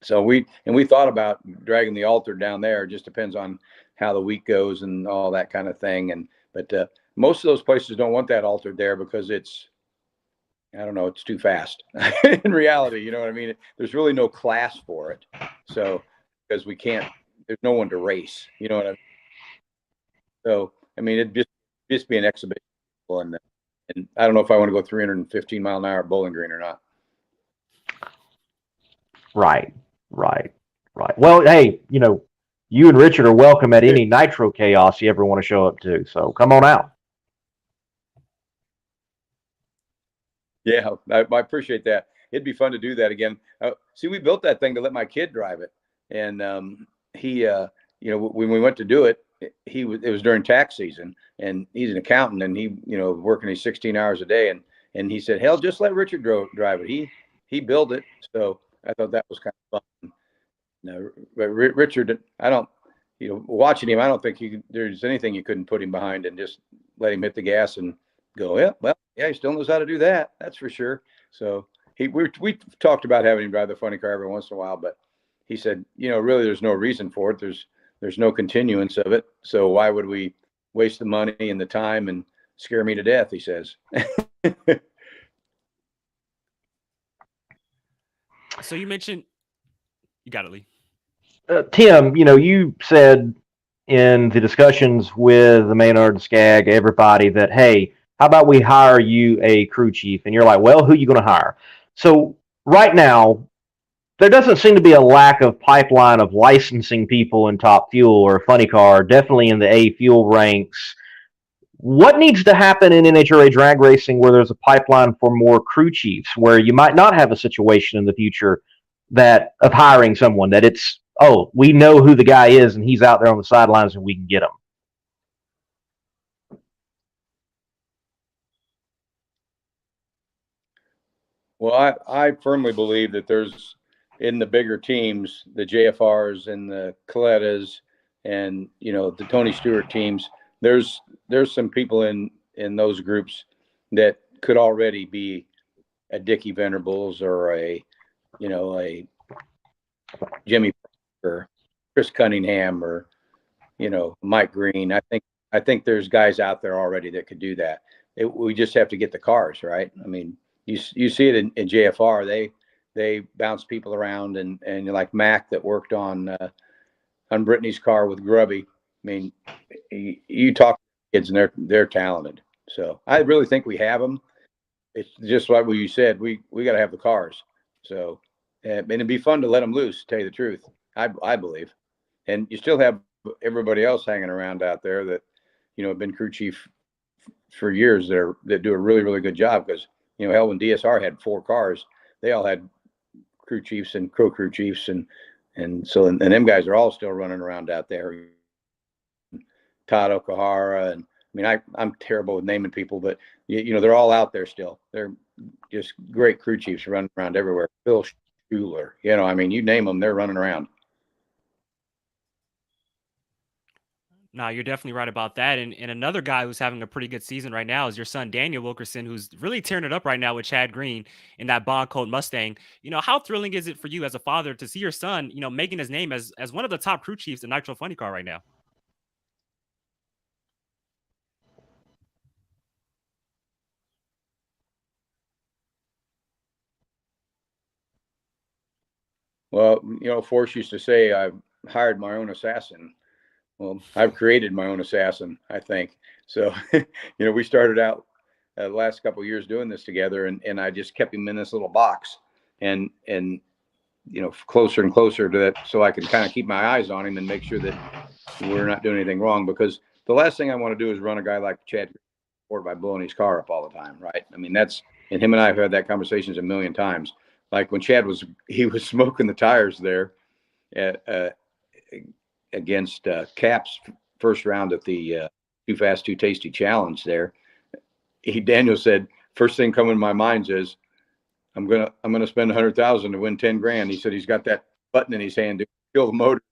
So we thought about dragging the altar down there. It just depends on how the week goes and all that kind of thing. But most of those places don't want that altar there because it's too fast in reality. You know what I mean? There's really no class for it. So, because there's no one to race, you know what I mean? So, I mean, it'd just be an exhibition. And I don't know if I want to go 315 mile an hour at Bowling Green or not. Right. Well, hey, you and Richard are welcome at any nitro chaos you ever want to show up to. So come on out. Yeah, I appreciate that. It'd be fun to do that again. See, we built that thing to let my kid drive it, and he, when we went to do it, it was during tax season, and he's an accountant, and he, working his 16 hours a day, and he said, hell, just let Richard drive it. He built it, so I thought that was kind of fun. But Richard, I don't, watching him, I don't think there's anything you couldn't put him behind and just let him hit the gas and go, he still knows how to do that. That's for sure. So we talked about having him drive the funny car every once in a while, but he said, really there's no reason for it. There's no continuance of it. So why would we waste the money and the time and scare me to death? He says. So you mentioned, you got it, Lee. Tim, you said in the discussions with the Maynard, Skag, everybody that, hey, how about we hire you a crew chief? And you're like, well, who are you going to hire? So right now, there doesn't seem to be a lack of pipeline of licensing people in Top Fuel or Funny Car, definitely in the A fuel ranks. What needs to happen in NHRA drag racing where there's a pipeline for more crew chiefs, where you might not have a situation in the future of hiring someone that it's, we know who the guy is and he's out there on the sidelines and we can get him? Well, I firmly believe that there's, in the bigger teams, the JFRs and the Colettas and, the Tony Stewart teams, there's some people in those groups that could already be a Dickie Venables or a Jimmy or Chris Cunningham or, Mike Green. I think there's guys out there already that could do that. We just have to get the cars, right? I mean, you see it in JFR. They bounce people around, and like Mac that worked on Brittany's car with Grubby. I mean, you talk to kids and they're talented. So I really think we have them. It's just like what you said. We got to have the cars. So and it'd be fun to let them loose, to tell you the truth. I believe, and you still have everybody else hanging around out there that, you know, have been crew chief for years that do a really, really good job. Because, you know, hell, when DSR had 4 cars, they all had crew chiefs and crew chiefs, and them guys are all still running around out there. Todd Okahara, and I mean, I'm terrible with naming people, but you know, they're all out there still. They're just great crew chiefs running around everywhere. Phil Schuler, you know, I mean, you name them, they're running around. No, you're definitely right about that. And another guy who's having a pretty good season right now is your son, Daniel Wilkerson, who's really tearing it up right now with Chad Green in that Bond Coat Mustang. You know, how thrilling is it for you as a father to see your son, you know, making his name as one of the top crew chiefs in Nitro Funny Car right now? Well, you know, Force used to say, I've hired my own assassin. Well, I've created my own assassin, I think. So, you know, we started out the last couple of years doing this together, and I just kept him in this little box, and you know, closer and closer to that, so I could kind of keep my eyes on him and make sure that we're not doing anything wrong. Because the last thing I want to do is run a guy like Chad forward by blowing his car up all the time, right? I mean, and him and I have had that conversations a million times. Like when Chad was smoking the tires there against Cap's first round at the Too Fast, Too Tasty Challenge there. Daniel said, first thing coming to my mind is, I'm gonna spend $100,000 to win 10 grand. He said he's got that button in his hand to kill the motor.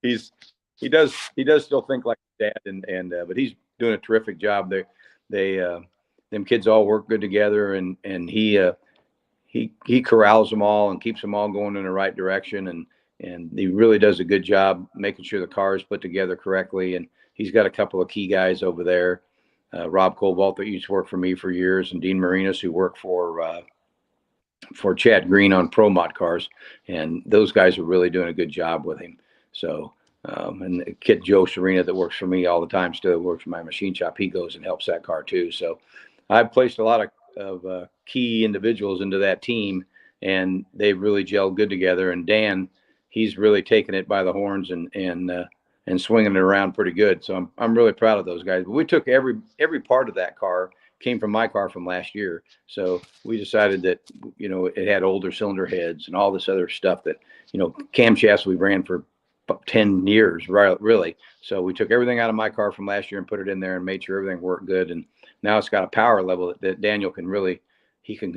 He does still think like dad, but he's doing a terrific job. Them kids all work good together, and he corrals them all and keeps them all going in the right direction, and he really does a good job making sure the car is put together correctly. And he's got a couple of key guys over there, Rob Cobalt, that used to work for me for years, and Dean Marinas, who worked for Chad Green on Pro Mod cars, and those guys are really doing a good job with him. So, and the kid Joe Serena that works for me all the time, still works for my machine shop, he goes and helps that car too. So I've placed a lot of key individuals into that team, and they've really gelled good together. And Dan, he's really taken it by the horns and swinging it around pretty good. So I'm really proud of those guys. But we took every part of that car came from my car from last year. So we decided that, you know, it had older cylinder heads and all this other stuff that, you know, camshafts we ran for 10 years, right? Really. So we took everything out of my car from last year and put it in there and made sure everything worked good. And now it's got a power level that Daniel can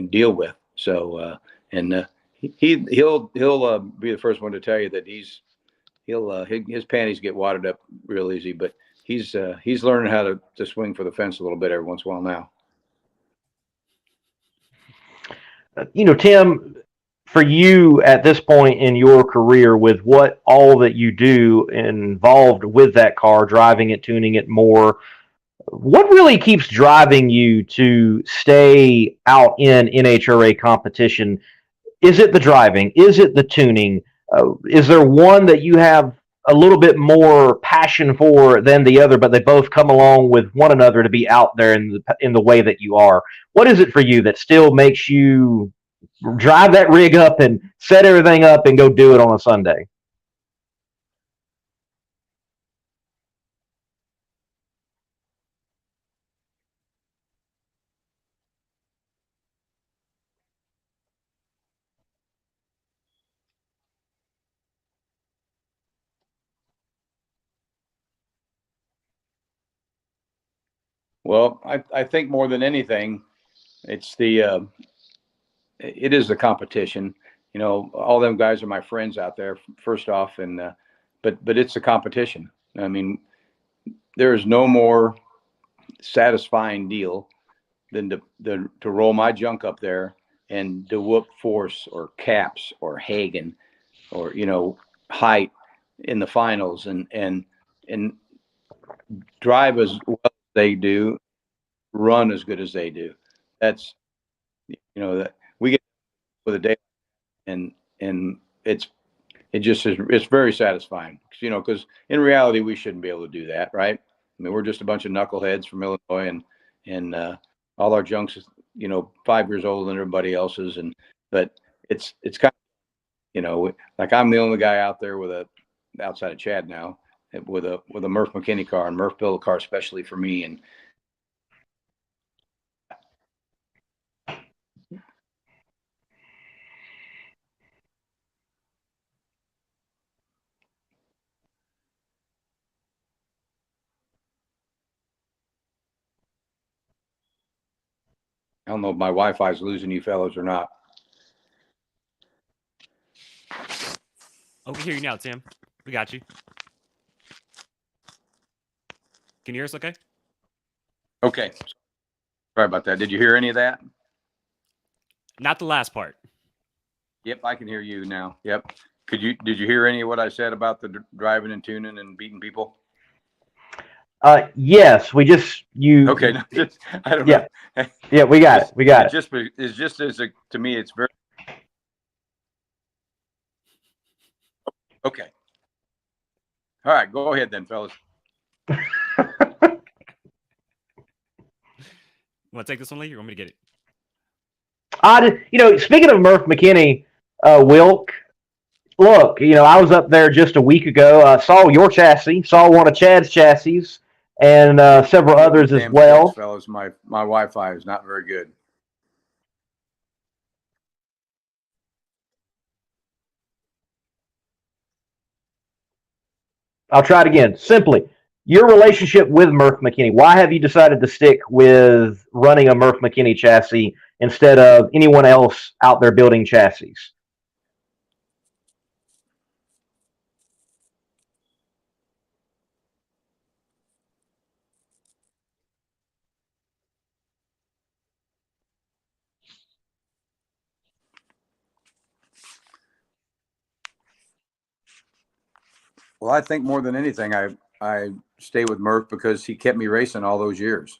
deal with. So, he'll be the first one to tell you that his panties get wadded up real easy, but he's learning how to swing for the fence a little bit every once in a while now. You know, Tim, for you at this point in your career, with what all that you do involved with that car, driving it, tuning it more, what really keeps driving you to stay out in NHRA competition? Is it the driving? Is it the tuning? Is there one that you have a little bit more passion for than the other, but they both come along with one another to be out there in the way that you are? What is it for you that still makes you drive that rig up and set everything up and go do it on a Sunday? Well, I think more than anything, it is the competition. You know, all them guys are my friends out there, first off, and but it's a competition. I mean, there is no more satisfying deal than to roll my junk up there and to whoop Force or Caps or Hagen or, you know, Height in the finals and drive as well as they do, run as good as they do. That's, you know, that we get with a day, and it's very satisfying, you know, because in reality we shouldn't be able to do that, right? I mean, we're just a bunch of knuckleheads from Illinois, and all our junk's, you know, 5 years older than everybody else's, but it's kind of, like I'm the only guy out there outside of Chad now with a Murph McKinney car, and Murph built a car especially for me. And I don't know if my Wi-Fi is losing you fellows or not. Oh, we hear you now, Tim. We got you. Can you hear us okay? Okay. Sorry about that. Did you hear any of that? Not the last part. Yep, I can hear you now. Yep. Did you hear any of what I said about the driving and tuning and beating people? Yes, we just Okay, no, I don't know. Yeah, we got it. We got it. It's just to me, it's very okay. All right, go ahead then, fellas. You want to take this one, Lee? You want me to get it? Speaking of Murph McKinney, Wilk, look, I was up there just a week ago. Saw your chassis, saw one of Chad's chassis, and several others as well. Fellas, my Wi-Fi is not very good. I'll try it again. Simply, your relationship with Murph McKinney. Why have you decided to stick with running a Murph McKinney chassis instead of anyone else out there building chassis? Well, I think more than anything, I stay with Murph because he kept me racing all those years.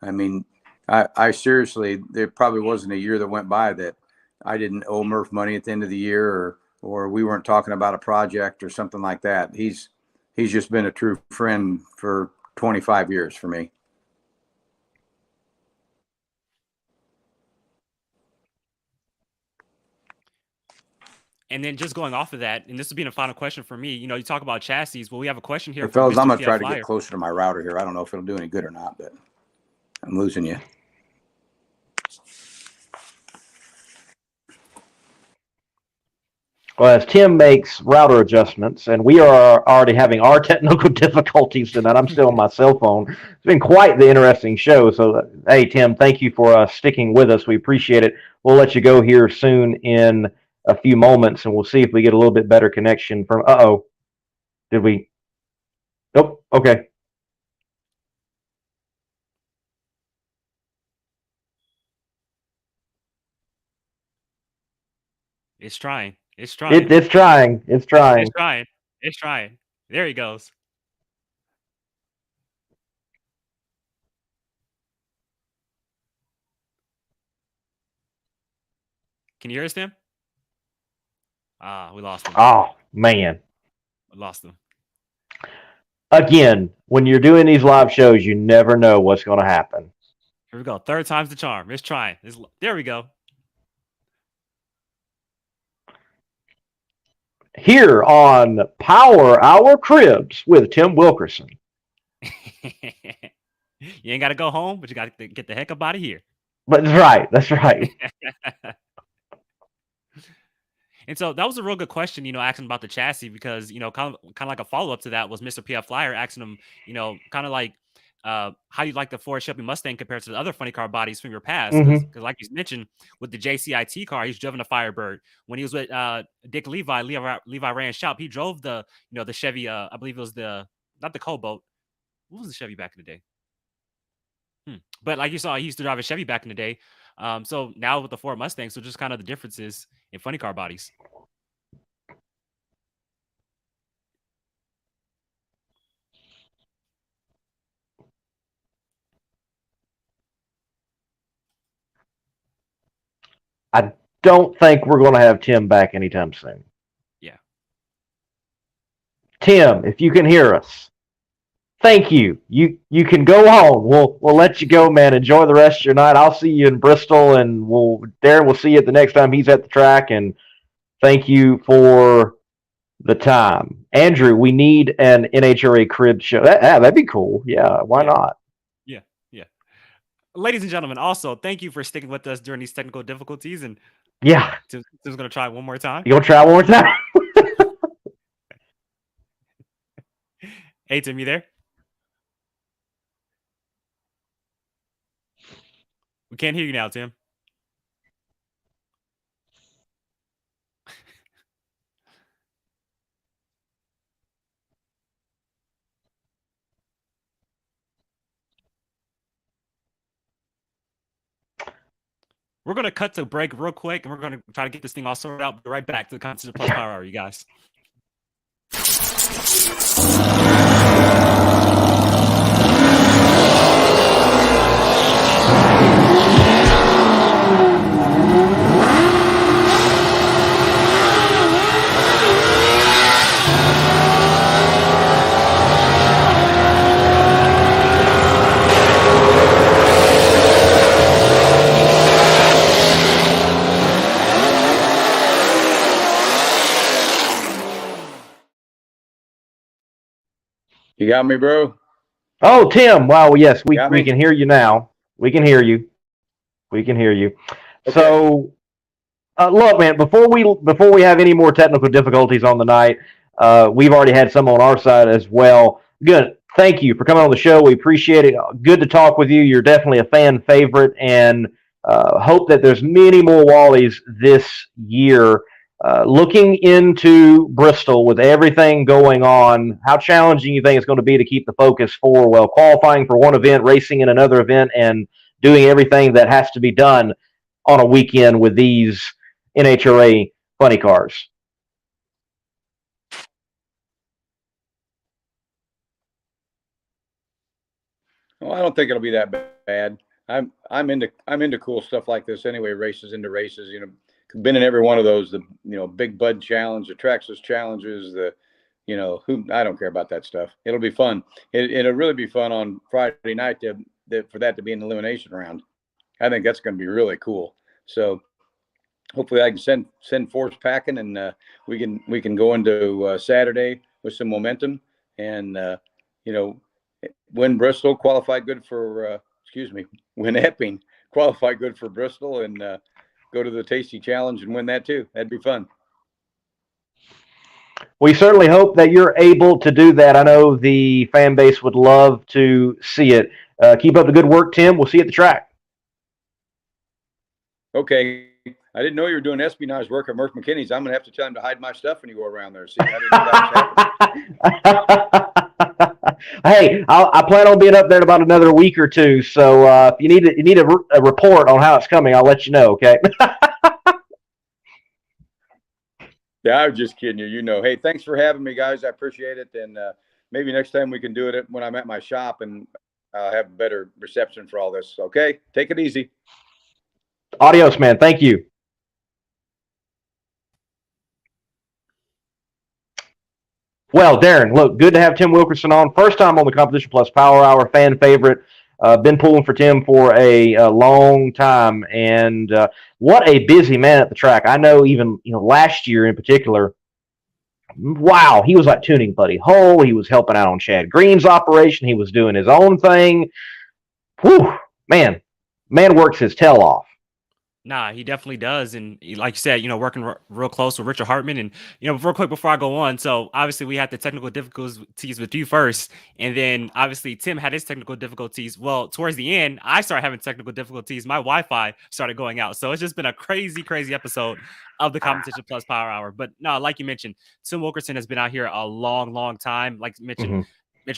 I mean, I seriously, there probably wasn't a year that went by that I didn't owe Murph money at the end of the year, or we weren't talking about a project or something like that. He's just been a true friend for 25 years for me. And then just going off of that, and this will be the final question for me. You talk about chassis. Well, we have a question here. Hey, fellas, I'm going to try to get closer to my router here. I don't know if it'll do any good or not, but I'm losing you. Well, as Tim makes router adjustments, and we are already having our technical difficulties tonight. I'm still on my cell phone. It's been quite the interesting show. So, hey, Tim, thank you for sticking with us. We appreciate it. We'll let you go here soon in a few moments, and we'll see if we get a little bit better connection from. Did we? Nope. Okay. It's trying. It's trying. It's trying. It's trying. It's trying. It's trying. There he goes. Can you hear us, Tim? We lost him. Oh, man. We lost him. Again, when you're doing these live shows, you never know what's going to happen. Here we go. Third time's the charm. It's trying. There we go. Here on Power Hour Cribs with Tim Wilkerson. You ain't got to go home, but you got to get the heck up out of here. But that's right. That's right. And so that was a real good question, asking about the chassis, because, kind of like a follow-up to that was Mr. PF Flyer asking him, kind of like, how do you like the Ford Shelby Mustang compared to the other funny car bodies from your past? Because like you mentioned, with the JCIT car, he's driven a Firebird. When he was with Dick Levi ran shop, he drove the Chevy, I believe it was not the Cobalt. What was the Chevy back in the day? But like you saw, he used to drive a Chevy back in the day. So now with the Ford Mustang, so just kind of the differences in funny car bodies. I don't think we're going to have Tim back anytime soon. Yeah. Tim, if you can hear us, Thank you. You can go home. We'll let you go, man. Enjoy the rest of your night. I'll see you in Bristol, and Darren will see you the next time he's at the track. And thank you for the time, Andrew. We need an NHRA crib show. That'd be cool. Yeah, why not? Yeah. Ladies and gentlemen, also thank you for sticking with us during these technical difficulties. And yeah, Tim's gonna try one more time. You gonna try one more time? Hey, Tim, you there? We can't hear you now, Tim. We're going to cut to break real quick, and we're going to try to get this thing all sorted out. Be right back to the Competition Plus Power Hour, you guys. You got me, bro? Oh, Tim. Wow. Yes, we can hear you now. We can hear you. Okay. So, look, man. Before we have any more technical difficulties on the night, we've already had some on our side as well. Good. Thank you for coming on the show. We appreciate it. Good to talk with you. You're definitely a fan favorite, and hope that there's many more Wallies this year. Looking into Bristol with everything going on, how challenging you think it's going to be to keep the focus for, well, qualifying for one event, racing in another event, and doing everything that has to be done on a weekend with these NHRA funny cars? Well, I don't think it'll be that bad. I'm into cool stuff like this anyway. Races into races, you know. Been in every one of those, the Big Bud Challenge, the Traxxas challenges, I don't care about that stuff. It'll be fun. It'll really be fun on Friday night for that to be an elimination round. I think that's going to be really cool. So hopefully I can send force packing, and we can go into Saturday with some momentum, and win Bristol, qualify good for win Epping, qualify good for Bristol, and go to the Tasty Challenge and win that too. That'd be fun. We certainly hope that you're able to do that. I know the fan base would love to see it. Keep up the good work, Tim. We'll see you at the track. Okay. I didn't know you were doing espionage work at Merck McKinney's. I'm going to have to tell him to hide my stuff when you go around there. See, I didn't know that was happening. Hey, I plan on being up there in about another week or two. So if you need a report on how it's coming, I'll let you know. Okay. Yeah, I was just kidding you. Hey, thanks for having me, guys. I appreciate it. And maybe next time we can do it when I'm at my shop, and I'll have better reception for all this. Okay, take it easy. Adios, man. Thank you. Well, Darren, look, good to have Tim Wilkerson on. First time on the Competition Plus Power Hour, fan favorite. Been pulling for Tim for a long time, and what a busy man at the track. I know even last year in particular, wow, he was like tuning Buddy Hull. He was helping out on Chad Green's operation. He was doing his own thing. Whew, man works his tail off. Nah, he definitely does. And like you said, working real close with Richard Hartman. And, before I go on, so obviously we had the technical difficulties with you first. And then obviously Tim had his technical difficulties. Well, towards the end, I started having technical difficulties. My Wi-Fi started going out. So it's just been a crazy, crazy episode of the Competition Plus Power Hour. But no, like you mentioned, Tim Wilkerson has been out here a long, long time. Like you mentioned,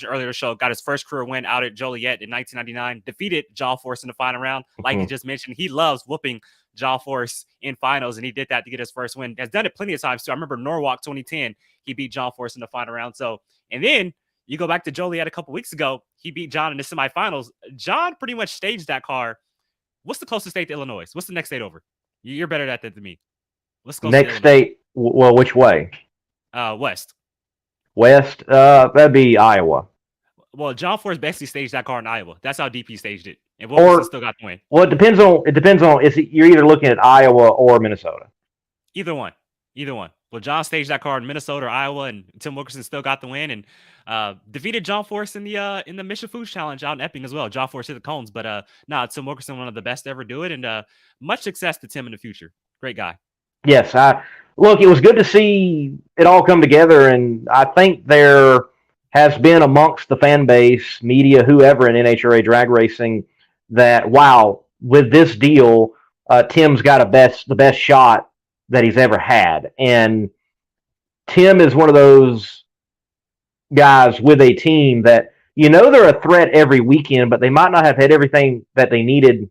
earlier in the show, got his first career win out at Joliet in 1999, defeated John Force in the final round. Like you just mentioned, he loves whooping John Force in finals, and he did that to get his first win. Has done it plenty of times too. I remember Norwalk 2010, he beat John Force in the final round. So, and then you go back to Joliet a couple weeks ago, he beat John in the semifinals. John pretty much staged that car. What's the closest state to Illinois? What's the next state over? You're better at that than me. What's the next state? Well, which way? West. West. That'd be Iowa. Well, John Force basically staged that car in Iowa. That's how deep he staged it. And Wilkerson still got the win. Well, it depends on you're either looking at Iowa or Minnesota. Either one. Well, John staged that car in Minnesota or Iowa, and Tim Wilkerson still got the win and defeated John Force in the Mission Foods Challenge out in Epping as well. John Force hit the cones, but Tim Wilkerson, one of the best to ever do it, and much success to Tim in the future. Great guy. Yes, look, it was good to see it all come together, and I think there has been amongst the fan base, media, whoever in NHRA drag racing, that wow, with this deal, Tim's got the best shot that he's ever had. And Tim is one of those guys with a team that, they're a threat every weekend, but they might not have had everything that they needed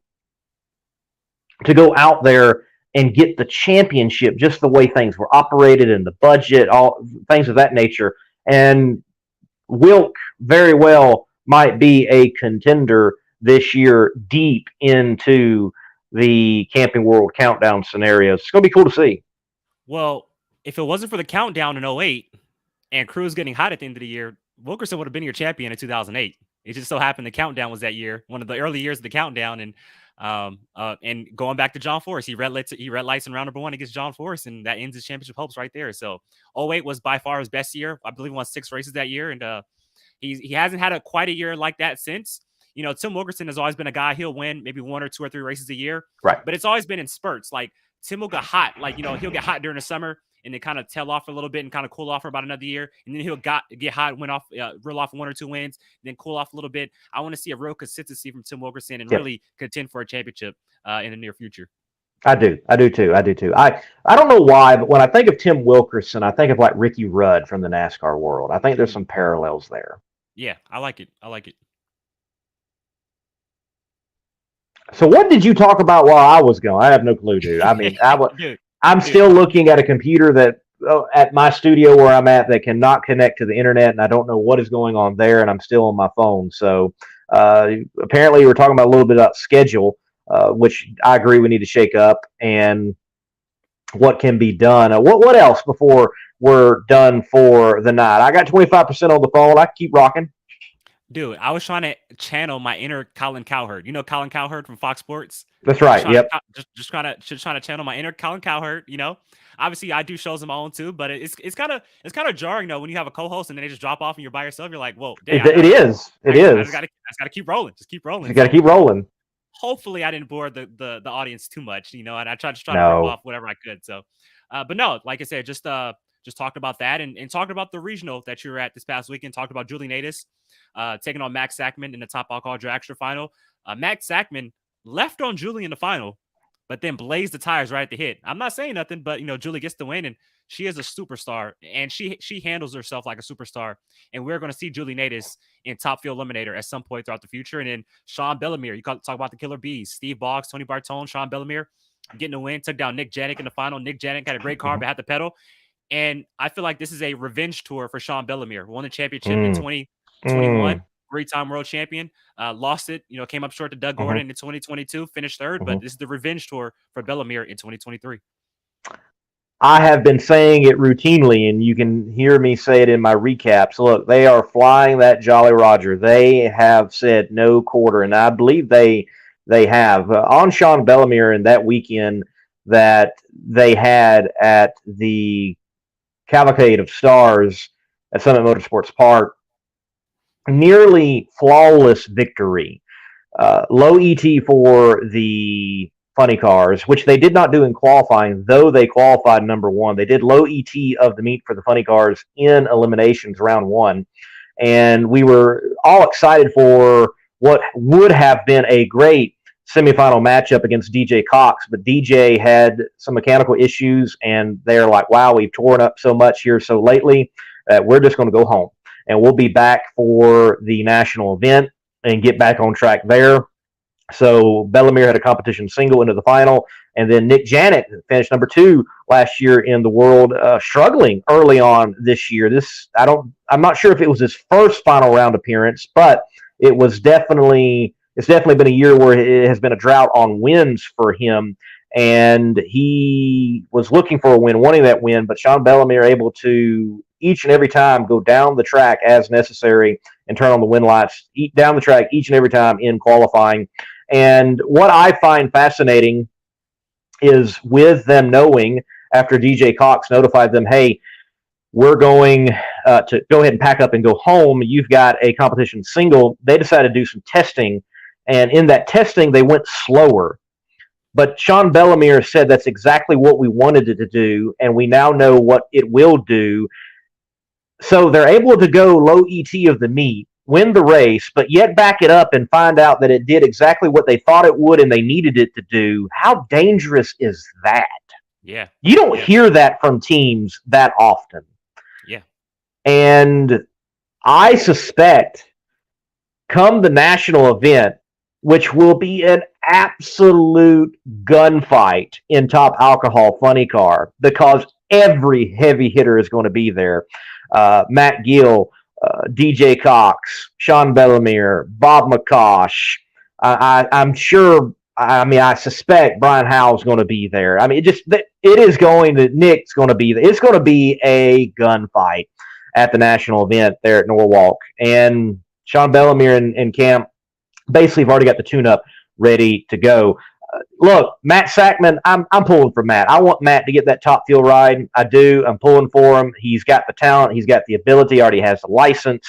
to go out there and get the championship, just the way things were operated and the budget, all things of that nature. And Wilk very well might be a contender this year deep into the Camping World countdown scenarios. It's going to be cool to see. Well, if it wasn't for the countdown in 2008 and Cruz getting hot at the end of the year, Wilkerson would have been your champion in 2008. It just so happened the countdown was that year, one of the early years of the countdown. And going back to John Force, he red lights in round number 1 against John Force, and that ends his championship hopes right there. So 2008 was by far his best year. I believe he won 6 races that year, and he hasn't had quite a year like that since. Tim Wilkerson has always been a guy, he'll win maybe 1 or 2 or 3 races a year. Right. But it's always been in spurts. Like Tim will get hot. Like, he'll get hot during the summer and then kind of tail off for a little bit and kind of cool off for about another year. And then he'll get hot, reel off 1 or 2 wins, then cool off a little bit. I want to see a real consistency from Tim Wilkerson and really contend for a championship in the near future. I do too. I don't know why, but when I think of Tim Wilkerson, I think of like Ricky Rudd from the NASCAR world. I think there's some parallels there. Yeah, I like it. So what did you talk about while I was gone? I have no clue, dude. I mean, I'm still looking at a computer that at my studio where I'm at that cannot connect to the internet, and I don't know what is going on there, and I'm still on my phone. So apparently we're talking about a little bit about schedule, which I agree we need to shake up, and what can be done. What else before we're done for the night? I got 25% on the phone. I can keep rocking. Dude, I was trying to channel my inner Colin Cowherd. You know Colin Cowherd from Fox Sports? That's right. Yep. Just trying to channel my inner Colin Cowherd. Obviously I do shows of my own too, but it's kind of jarring though when you have a co-host and then they just drop off and you're by yourself. You're like, whoa, damn, it is. I just gotta keep rolling. Just keep rolling. You gotta keep rolling. Hopefully I didn't bore the audience too much, and I tried to rip off whatever I could. So, but no, like I said, just talked about that and talked about the regional that you were at this past weekend. Talked about Julie Natus taking on Max Sackman in the Top Alcohol Dragster final. Max Sackman left on Julie in the final, but then blazed the tires right at the hit. I'm not saying nothing, but Julie gets the win, and she is a superstar, and she handles herself like a superstar. And we're going to see Julie Natus in Top Fuel Eliminator at some point throughout the future. And then Sean Bellemere, you talk about the Killer Bees, Steve Boggs, Tony Bartone, Sean Bellemere getting a win, took down Nick Janik in the final. Nick Janik had a great car, but had the pedal. And I feel like this is a revenge tour for Sean Bellemere. Won the championship in 2021, 3-time world champion. Lost it, came up short to Doug Gordon in 2022, finished third. But this is the revenge tour for Bellemere in 2023. I have been saying it routinely, and you can hear me say it in my recaps. Look, they are flying that Jolly Roger. They have said no quarter, and I believe they have. On Sean Bellemere in that weekend that they had at the Cavalcade of Stars at Summit Motorsports Park, nearly flawless victory. Low ET for the funny cars, which they did not do in qualifying, though they qualified number 1. They did low ET of the meet for the funny cars in eliminations round 1. And we were all excited for what would have been a great semifinal matchup against DJ Cox, but DJ had some mechanical issues, and they're like, wow, we've torn up so much here so lately that we're just going to go home. And we'll be back for the national event and get back on track there. So Bellemere had a competition single into the final, and then Nick Janik finished number 2 last year in the world, struggling early on this year. I'm not sure if it was his first final round appearance, but it's definitely been a year where it has been a drought on wins for him, and he was looking for a win, wanting that win, but Sean Bellemere able to each and every time go down the track as necessary and turn on the wind lights down the track each and every time in qualifying. And what I find fascinating is with them knowing after DJ Cox notified them, hey, we're going to go ahead and pack up and go home. You've got a competition single. They decided to do some testing. And in that testing, they went slower. But Sean Bellemere said that's exactly what we wanted it to do, and we now know what it will do. So they're able to go low ET of the meet, win the race, but yet back it up and find out that it did exactly what they thought it would and they needed it to do. How dangerous is that? Yeah. You don't hear that from teams that often. Yeah. And I suspect come the national event, which will be an absolute gunfight in Top Alcohol Funny Car, because every heavy hitter is going to be there. Matt Gill, DJ Cox, Sean Bellemere, Bob McCosh. I'm sure. I suspect Brian Howell's going to be there. Nick's going to be there. It's going to be a gunfight at the national event there at Norwalk. And Sean Bellemere and Cam basically have already got the tune-up ready to go. Look, Matt Sackman, I'm pulling for Matt. I want Matt to get that top fuel ride. I do. I'm pulling for him. He's got the talent. He's got the ability. Already has the license.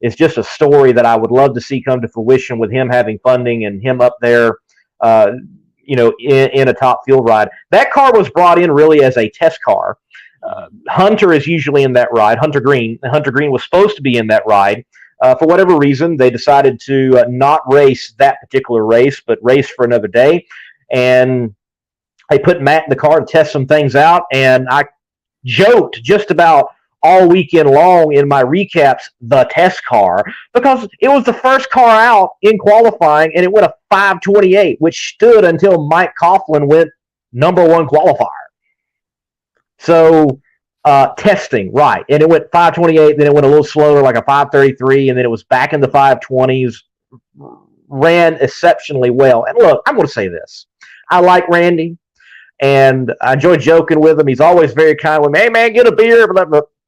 It's just a story that I would love to see come to fruition with him having funding and him up there, in a top fuel ride. That car was brought in really as a test car. Hunter is usually in that ride. Hunter Green was supposed to be in that ride. For whatever reason, they decided to not race that particular race, but race for another day. And I put Matt in the car to test some things out. And I joked just about all weekend long in my recaps, the test car, because it was the first car out in qualifying, and it went a 5:28, which stood until Mike Coughlin went number one qualifier. So testing, right. And it went 5:28, then it went a little slower, like a 5:33, and then it was back in the 5:20s, ran exceptionally well. And look, I'm going to say this. I like Randy, and I enjoy joking with him. He's always very kind with me. Hey, man, get a beer.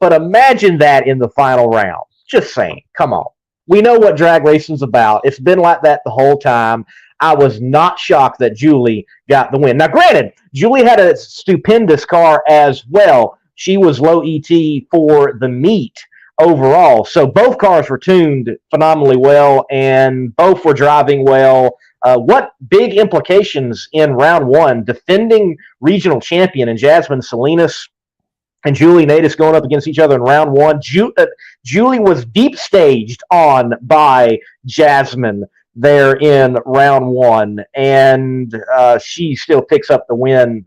But imagine that in the final round. Just saying. Come on. We know what drag racing's about. It's been like that the whole time. I was not shocked that Julie got the win. Now, granted, Julie had a stupendous car as well. She was low ET for the meet overall. So both cars were tuned phenomenally well, and both were driving well. What big implications in round one, defending regional champion and Jasmine Salinas and Julie Natus going up against each other in round one. Julie was deep staged on by Jasmine there in round one, and she still picks up the win.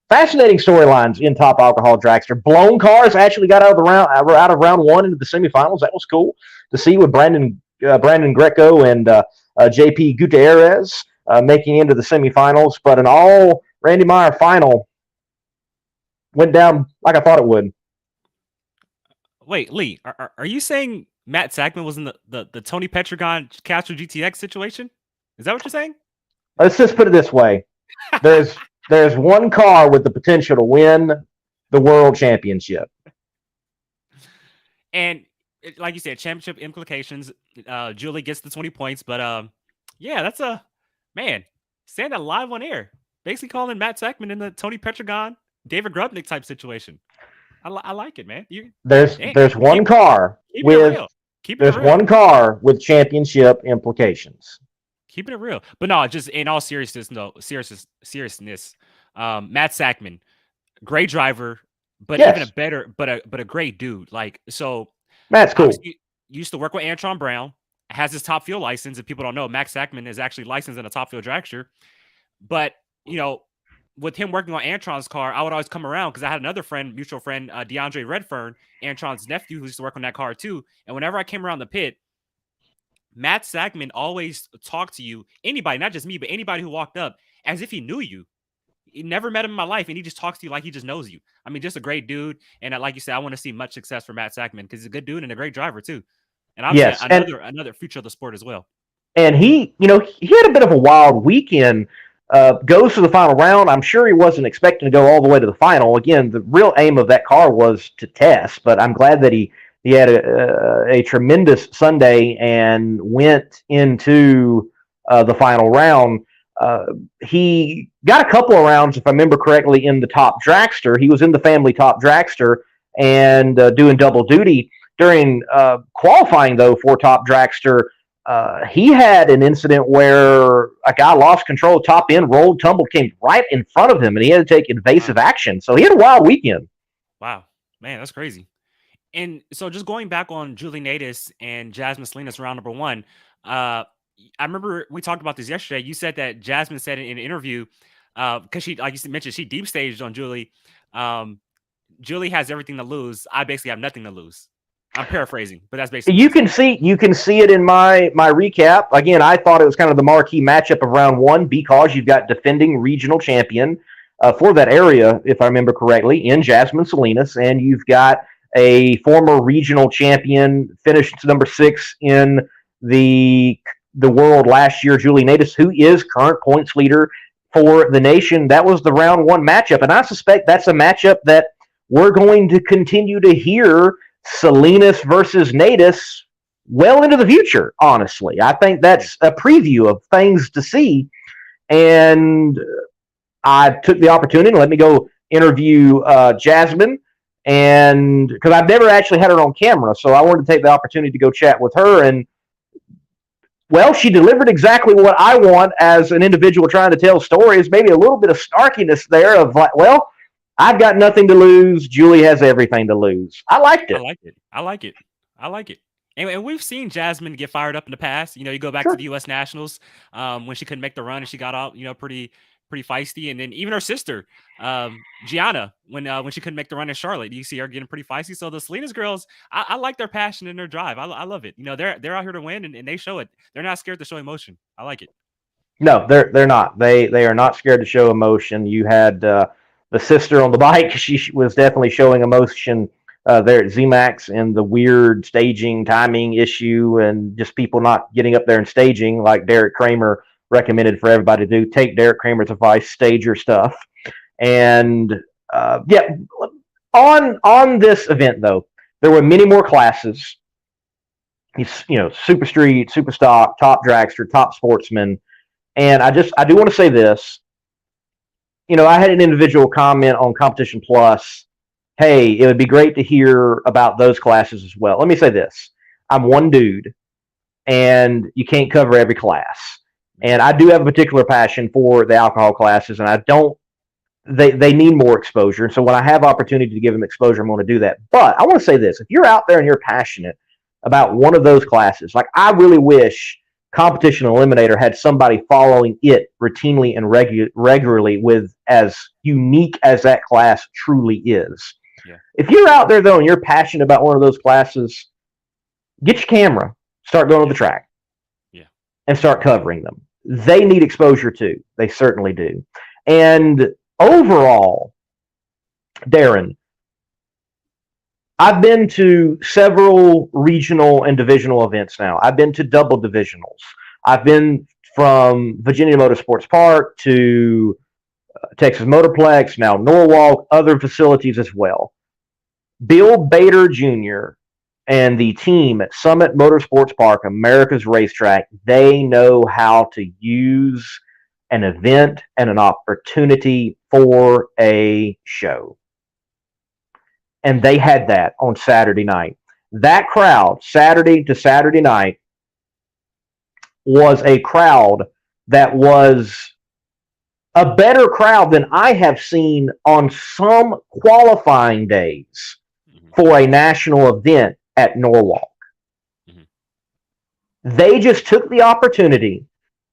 Fascinating storylines in Top Alcohol Dragster. Blown cars actually got out of round one into the semifinals. That was cool to see with Brandon Greco and JP Gutierrez making into the semifinals. But an all Randy Meyer final went down like I thought it would. Wait, Lee, are you saying Matt Sackman was in the Tony Petragon Castro GTX situation? Is that what you're saying? Let's just put it this way. There's one car with the potential to win the world championship. And like you said, championship implications. Julie gets the 20 points, but that's saying that live on air. Basically calling Matt Sackman in the Tony Petragon, David Grubnick type situation. I like it, man. There's one car with championship implications. Keeping it real. But no, just in all seriousness, Matt Sackman, great driver, but even a better, but a great dude. Like, so Matt's cool. Used to work with Antron Brown, has his top fuel license. If people don't know, Max Sackman is actually licensed in a top fuel dragster. But, with him working on Antron's car, I would always come around because I had another mutual friend, DeAndre Redfern, Antron's nephew, who used to work on that car too. And whenever I came around the pit, Matt Sackman always talked to you, anybody, not just me, but anybody who walked up, as if he knew you. He never met him in my life, and he just talks to you like he just knows you. I mean, just a great dude. And like you said, I want to see much success for Matt Sackman because he's a good dude and a great driver too. And obviously another future of the sport as well. And he had a bit of a wild weekend goes to the final round. I'm sure he wasn't expecting to go all the way to the final. Again, the real aim of that car was to test, but I'm glad that he had a tremendous Sunday and went into the final round. He got a couple of rounds, if I remember correctly, in the top dragster. He was in the family top dragster and doing double duty. During qualifying, though, for top dragster, he had an incident where a guy lost control, top end, rolled, tumbled, came right in front of him, and he had to take invasive action. So he had a wild weekend. Wow, man, that's crazy. And so just going back on Julie Natus and Jasmine Salinas round number 1, I remember we talked about this yesterday. You said that Jasmine said in an interview, because she, like you mentioned, she deep staged on Julie. Julie has everything to lose. I basically have nothing to lose. I'm paraphrasing, but that's basically you can see it in my recap. Again, I thought it was kind of the marquee matchup of round 1 because you've got defending regional champion for that area, if I remember correctly, in Jasmine Salinas, and you've got a former regional champion, finished number 6 in the world last year, Julie Natus, who is current points leader for the nation. That was the round 1 matchup, and I suspect that's a matchup that we're going to continue to hear Salinas versus Natus well into the future, honestly. I think that's a preview of things to see, and I took the opportunity to let me go interview Jasmine, and because I've never actually had her on camera, so I wanted to take the opportunity to go chat with her, and well, she delivered exactly what I want as an individual trying to tell stories, maybe a little bit of snarkiness there of like, well, I've got nothing to lose. Julie has everything to lose. I liked it. I like it. And we've seen Jasmine get fired up in the past. You go back Sure. to the U.S. Nationals when she couldn't make the run and she got out, pretty feisty. And then even her sister, Gianna, when she couldn't make the run in Charlotte, you see her getting pretty feisty. So the Salinas girls, I like their passion and their drive. I love it. They're out here to win and they show it. They're not scared to show emotion. I like it. No, they're not. They are not scared to show emotion. You had the sister on the bike. She was definitely showing emotion there at ZMAX, and the weird staging timing issue and just people not getting up there and staging like Derek Kramer recommended for everybody to do. Take Derek Kramer's advice, stage your stuff. And on this event though, there were many more classes. Super street, super stock, top dragster, top sportsman. And I do want to say this. I had an individual comment on Competition Plus. Hey, it would be great to hear about those classes as well. Let me say this. I'm one dude, and you can't cover every class. And I do have a particular passion for the alcohol classes, and they need more exposure. So when I have opportunity to give them exposure, I'm going to do that. But I want to say this. If you're out there and you're passionate about one of those classes, like I really wish Competition Eliminator had somebody following it routinely and regularly with as unique as that class truly is. Yeah. If you're out there, though, and you're passionate about one of those classes, get your camera, start going to the track, and start covering them. They need exposure, too. They certainly do. And overall, Darren, I've been to several regional and divisional events now. I've been to double divisionals. I've been from Virginia Motorsports Park to Texas Motorplex, now Norwalk, other facilities as well. Bill Bader Jr. and the team at Summit Motorsports Park, America's racetrack, they know how to use an event and an opportunity for a show. And they had that on Saturday night. That crowd, Saturday to Saturday night, was a crowd that was a better crowd than I have seen on some qualifying days for a national event at Norwalk. They just took the opportunity.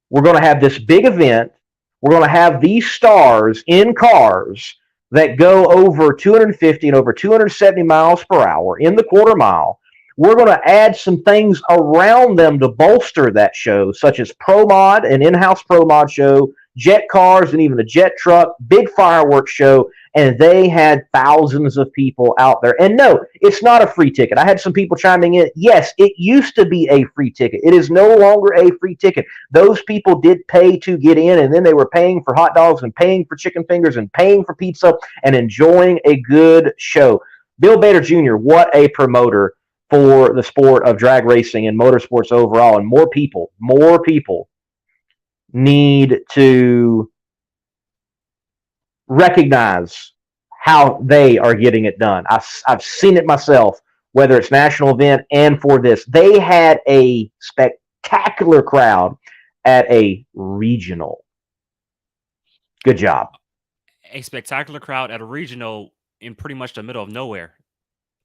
We're going to have this big event. We're going to have these stars in cars that go over 250 and over 270 miles per hour in the quarter mile. We're going to add some things around them to bolster that show, such as Pro Mod, an in-house Pro Mod show jet cars and even a jet truck, big fireworks show, and they had thousands of people out there. And no, it's not a free ticket. I had some people chiming in. Yes, it used to be a free ticket. It is no longer a free ticket. Those people did pay to get in, and then they were paying for hot dogs and paying for chicken fingers and paying for pizza and enjoying a good show. Bill Bader Jr., what a promoter for the sport of drag racing and motorsports overall. And more people need to recognize how they are getting it done. I've seen it myself, whether it's national event and for this. They had a spectacular crowd at a regional. Good job. A spectacular crowd at a regional in pretty much the middle of nowhere,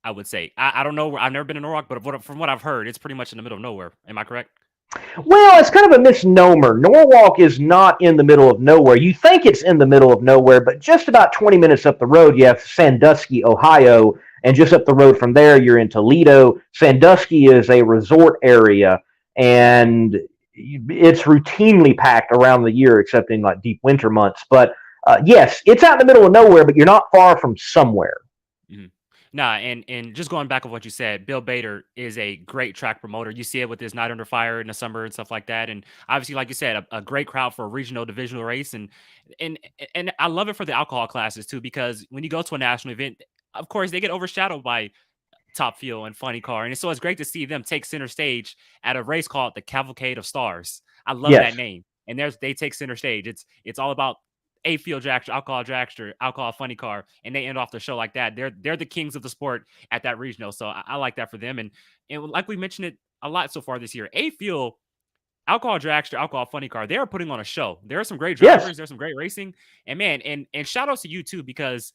I would say. I don't know. I've never been in Norwalk, but from what I've heard, it's pretty much in the middle of nowhere. Am I correct? Well, it's kind of a misnomer. Norwalk is not in the middle of nowhere. You think it's in the middle of nowhere, but just about 20 minutes up the road, you have Sandusky, Ohio, and just up the road from there, you're in Toledo. Sandusky is a resort area, and it's routinely packed around the year, except in like deep winter months. But yes, it's out in the middle of nowhere, but you're not far from somewhere. Mm-hmm. Nah, and just going back of what you said, Bill Bader is a great track promoter. You see it with his Night Under Fire in the summer and stuff like that. And obviously, like you said, a great crowd for a regional divisional race. And I love it for the alcohol classes too, because when you go to a national event, of course, they get overshadowed by Top Fuel and Funny Car. And so it's great to see them take center stage at a race called the Cavalcade of Stars. I love that name. And they take center stage. It's all about a field dragster, alcohol funny car, and they end off the show like that. They're the kings of the sport at that regional. So I like that for them. And like we mentioned it a lot so far this year, a field alcohol dragster, alcohol funny car, they are putting on a show. There are some great drivers, there's some great racing. And man, and shout outs to you too, because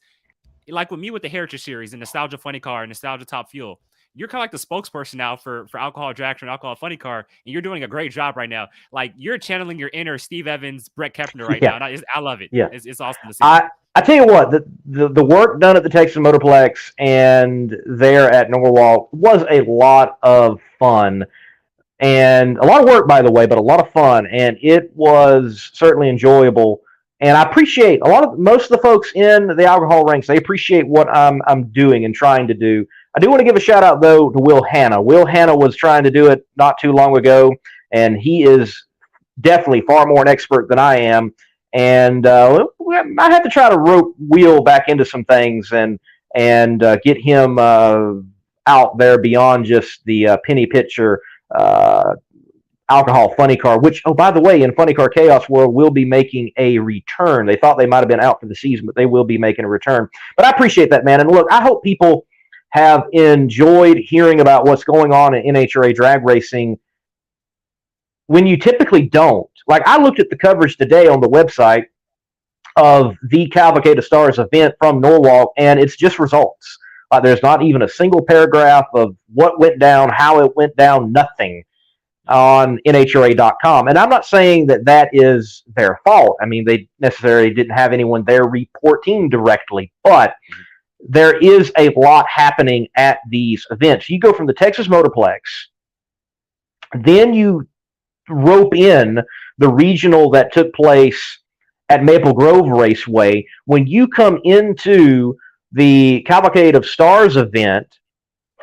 like with me with the Heritage Series and Nostalgia Funny Car and Nostalgia Top Fuel, you're kind of like the spokesperson now for alcohol dragster and alcohol funny car, and you're doing a great job right now. Like you're channeling your inner Steve Evans, Brett Kepner right now. And I love it. Yeah, it's awesome to see. I tell you what, the work done at the Texas Motorplex and there at Norwalk was a lot of fun. And a lot of work, by the way, but a lot of fun. And it was certainly enjoyable. And I appreciate most of the folks in the alcohol ranks. They appreciate what I'm doing and trying to do. I do want to give a shout out though to Will Hanna. Will Hanna was trying to do it not too long ago, and he is definitely far more an expert than I am. And I have to try to rope Will back into some things and get him out there beyond just the penny pitcher alcohol funny car, which, oh, by the way, in Funny Car Chaos World will be making a return. They thought they might have been out for the season, but they will be making a return. But I appreciate that, man. And look, I hope people have enjoyed hearing about what's going on in NHRA drag racing when you typically don't. Like, I looked at the coverage today on the website of the Cavalcade of Stars event from Norwalk, and it's just results. There's not even a single paragraph of what went down, how it went down, nothing on NHRA.com. And I'm not saying that is their fault. I mean, they necessarily didn't have anyone there reporting directly, but there is a lot happening at these events. You go from the Texas Motorplex, then you rope in the regional that took place at Maple Grove Raceway. When you come into the Cavalcade of Stars event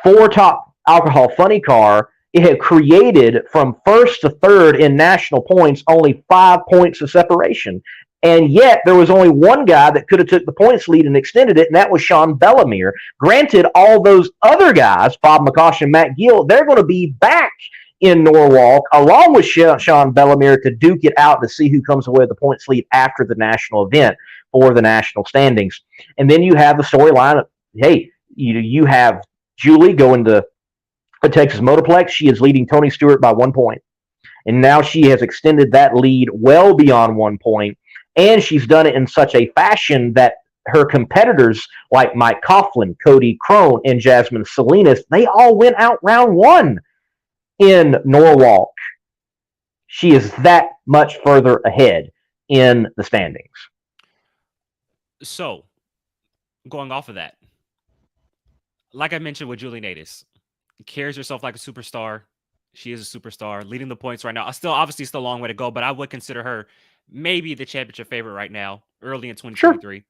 for Top Alcohol Funny Car, it had created from first to third in national points only 5 points of separation. And yet there was only one guy that could have took the points lead and extended it, and that was Sean Bellemere. Granted, all those other guys, Bob McCosh and Matt Gill, they're going to be back in Norwalk along with Sean Bellemere to duke it out to see who comes away with the points lead after the national event for the national standings. And then you have the storyline of, hey, you have Julie going to the Texas Motorplex. She is leading Tony Stewart by 1 point. And now she has extended that lead well beyond 1 point. And she's done it in such a fashion that her competitors like Mike Coughlin, Cody Crone, and Jasmine Salinas, they all went out round one in Norwalk. She is that much further ahead in the standings. So, going off of that, like I mentioned with Julie Natus, carries herself like a superstar. She is a superstar, leading the points right now. Obviously still a long way to go, but I would consider her maybe the championship favorite right now, early in Sure. 2023.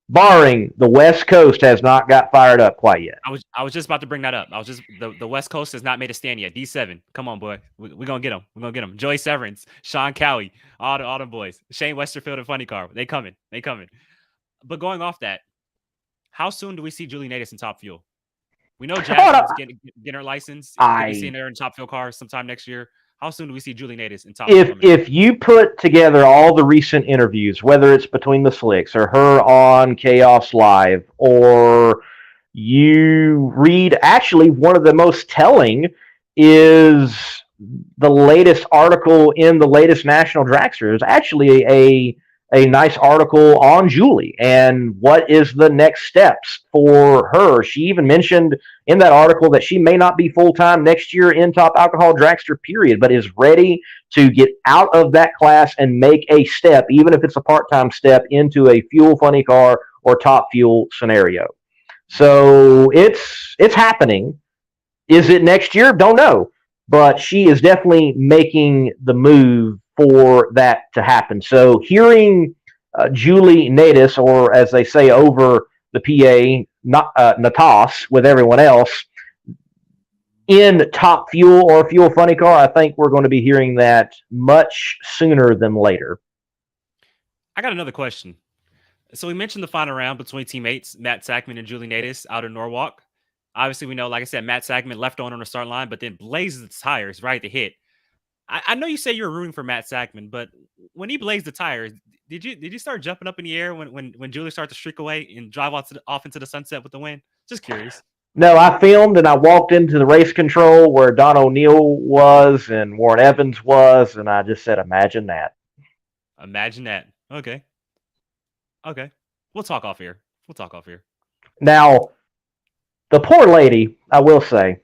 Barring the West Coast has not got fired up quite yet. I was just about to bring that up. The West Coast has not made a stand yet. D7, come on, boy, we're gonna get them. We're gonna get them. Joey Severance, Sean Cowie, all the boys. Shane Westerfield and Funny Car, they coming. But going off that, how soon do we see Julie Natus in Top Fuel? We know Jasmine's getting her license. We'll be seeing her in Top Fuel cars sometime next year. How soon do we see Julie Natus in Top Fuel? If you put together all the recent interviews, whether it's between the slicks or her on Chaos Live, or you read, actually one of the most telling is the latest article in the latest National Dragster. It's actually a nice article on Julie and what is the next steps for her. She even mentioned in that article that she may not be full-time next year in Top Alcohol Dragster, period, but is ready to get out of that class and make a step, even if it's a part-time step, into a Fuel Funny Car or Top Fuel scenario. So it's happening. Is it next year? Don't know. But she is definitely making the move for that to happen. So hearing Julie Natus, or as they say over the PA, Natas with everyone else, in Top Fuel or Fuel Funny Car, I think we're going to be hearing that much sooner than later. I got another question. So we mentioned the final round between teammates Matt Sackman and Julie Natus out in Norwalk. Obviously, we know, like I said, Matt Sackman left on the start line, but then blazes the tires right at the hit. I know you say you're rooting for Matt Sackman, but when he blazed the tires, did you start jumping up in the air when Julie started to streak away and drive off into the sunset with the win? Just curious. No, I filmed and I walked into the race control where Don O'Neill was and Warren Evans was, and I just said, imagine that. Imagine that. Okay. We'll talk off here. Now, the poor lady, I will say,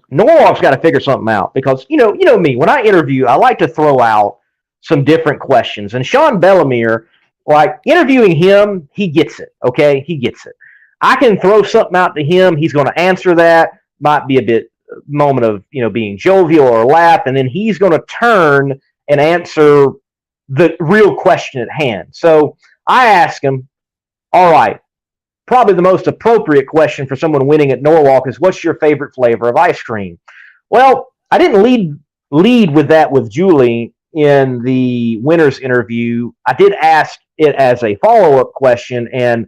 Norwalk's got to figure something out because, you know me, when I interview, I like to throw out some different questions. And Sean Bellemere, like, interviewing him, he gets it, okay? He gets it. I can throw something out to him. He's going to answer that. Might be a bit moment of, being jovial or laugh. And then he's going to turn and answer the real question at hand. So I ask him, all right, probably the most appropriate question for someone winning at Norwalk is, what's your favorite flavor of ice cream? Well, I didn't lead with that with Julie in the winner's interview. I did ask it as a follow-up question, and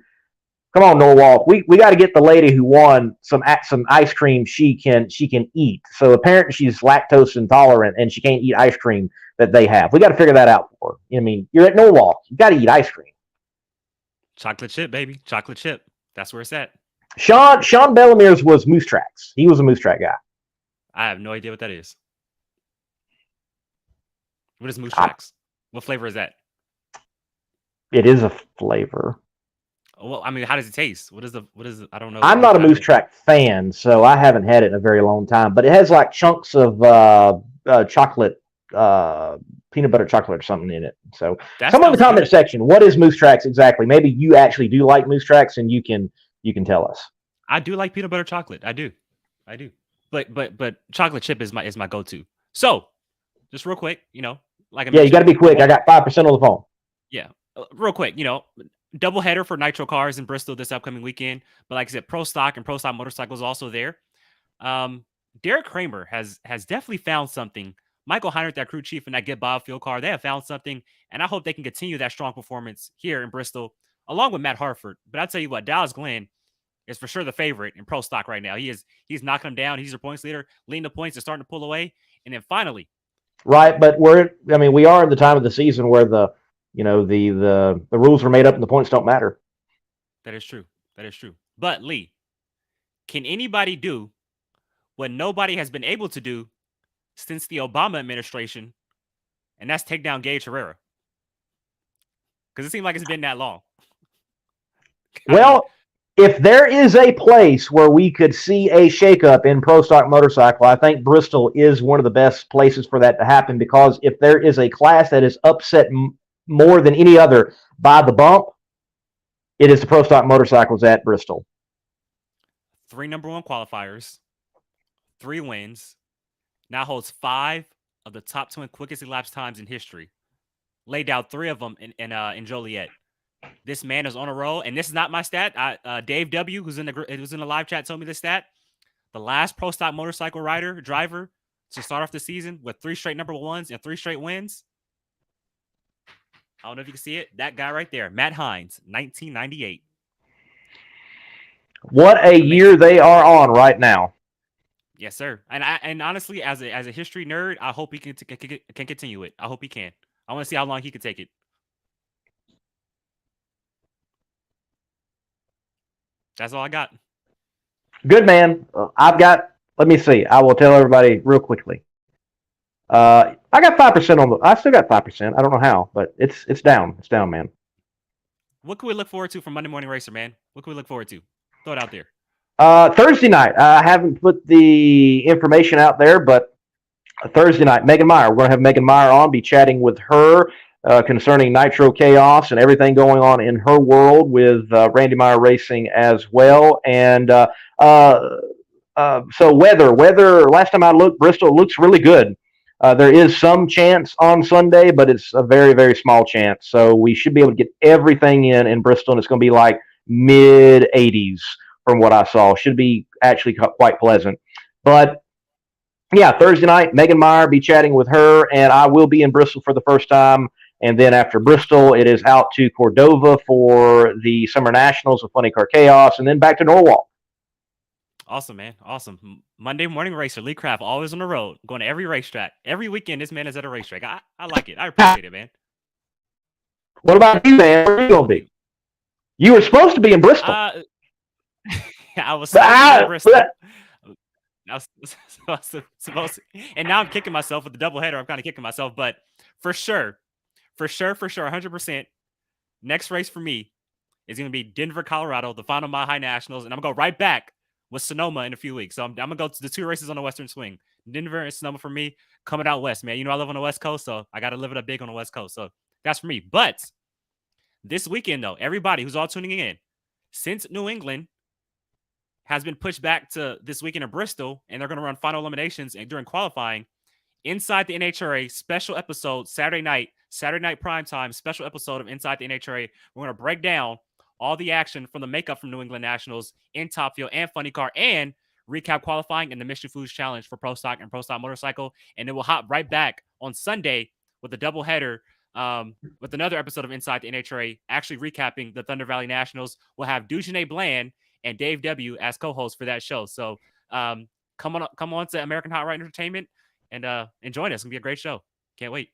come on, Norwalk, we got to get the lady who won some ice cream she can eat. So apparently she's lactose intolerant and she can't eat ice cream that they have. We got to figure that out for her. I mean, you're at Norwalk, you got to eat ice cream. Chocolate chip, baby. Chocolate chip. That's where it's at. Sean Bellemere's was Moose Tracks. He was a Moose Track guy. I have no idea what that is. What is Moose Tracks? What flavor is that? It is a flavor. Well, I mean, how does it taste? What is I don't know. I'm not a Moose Track fan, so I haven't had it in a very long time. But it has like chunks of chocolate, peanut butter chocolate or something in it. So someone in the comment section, what is Moose Tracks exactly? Maybe you actually do like Moose Tracks, and you can tell us. I do like peanut butter chocolate. I do. But chocolate chip is my go-to. So just real quick, like I mentioned, you got to be quick. I got 5% on the phone. Yeah, real quick, double header for Nitro Cars in Bristol this upcoming weekend. But like I said, Pro Stock and Pro Stock Motorcycles also there. Derek Kramer has definitely found something. Michael Heinrich, that crew chief, and that Get Bob field car, they have found something, and I hope they can continue that strong performance here in Bristol, along with Matt Hartford. But I'll tell you what, Dallas Glenn is for sure the favorite in Pro Stock right now. He's knocking them down. He's your points leader, leading the points and starting to pull away. And then finally, right, but we are in the time of the season where the rules are made up and the points don't matter. That is true. But Lee, can anybody do what nobody has been able to do since the Obama administration, and that's take down Gage Herrera? Because it seems like it's been that long. Well, if there is a place where we could see a shakeup in Pro Stock Motorcycle, I think Bristol is one of the best places for that to happen, because if there is a class that is upset more than any other by the bump, it is the Pro Stock Motorcycles at Bristol. 3 number 1 qualifiers, 3 wins, now holds 5 of the top 20 quickest elapsed times in history. Laid out 3 of them in Joliet. This man is on a roll, and this is not my stat. Dave W, who's in the live chat, told me this stat. The last pro stock motorcycle driver to start off the season with 3 straight number 1s and 3 straight wins. I don't know if you can see it. That guy right there, Matt Hines, 1998. What a year they are on right now. Yes, sir. And honestly, as a history nerd, I hope he can continue it. I hope he can. I want to see how long he can take it. That's all I got. Good, man. Let me see. I will tell everybody real quickly. I got 5% I still got 5%. I don't know how, but it's down. It's down, man. What can we look forward to from Monday Morning Racer, man? What can we look forward to? Throw it out there. Thursday night. I haven't put the information out there, but Thursday night, Megan Meyer. We're going to have Megan Meyer on, be chatting with her concerning Nitro Chaos and everything going on in her world with Randy Meyer Racing as well. And so weather, last time I looked, Bristol looks really good. There is some chance on Sunday, but it's a very, very small chance. So we should be able to get everything in Bristol, and it's going to be like mid-80s from what I saw. Should be actually quite pleasant. But yeah, Thursday night, Megan Meyer, be chatting with her, and I will be in Bristol for the first time. And then after Bristol, it is out to Cordova for the Summer Nationals of Funny Car Chaos, and then back to Norwalk. Awesome, man. Awesome. Monday Morning Racer, Lee Craft, always on the road, going to every racetrack. Every weekend, this man is at a racetrack. I like it. I appreciate it, man. What about you, man? Where are you going to be? You were supposed to be in Bristol. I was supposed to be in Bristol. I was supposed to, and now I'm kicking myself with the doubleheader. I'm kind of kicking myself, but for sure, 100%. Next race for me is going to be Denver, Colorado, the final Mile High Nationals, and I'm going to go right back with Sonoma in a few weeks. So I'm going to go to the 2 races on the Western Swing. Denver and Sonoma for me, coming out west, man. You know I live on the West Coast, so I got to live it up big on the West Coast. So that's for me. But this weekend, though, everybody who's all tuning in, since New England has been pushed back to this weekend in Bristol, and they're going to run final eliminations and during qualifying, Inside the NHRA special episode, Saturday night primetime special episode of Inside the NHRA. We're going to break down all the action from the makeup from New England Nationals in Top Fuel and Funny Car, and recap qualifying in the Mystery Foods Challenge for Pro Stock and Pro Stock Motorcycle. And then we'll hop right back on Sunday with a doubleheader with another episode of Inside the NHRA, actually recapping the Thunder Valley Nationals. We'll have Dujanay Bland and Dave W as co-hosts for that show. So come on to American Hot Rod Entertainment and join us. It's going to be a great show. Can't wait.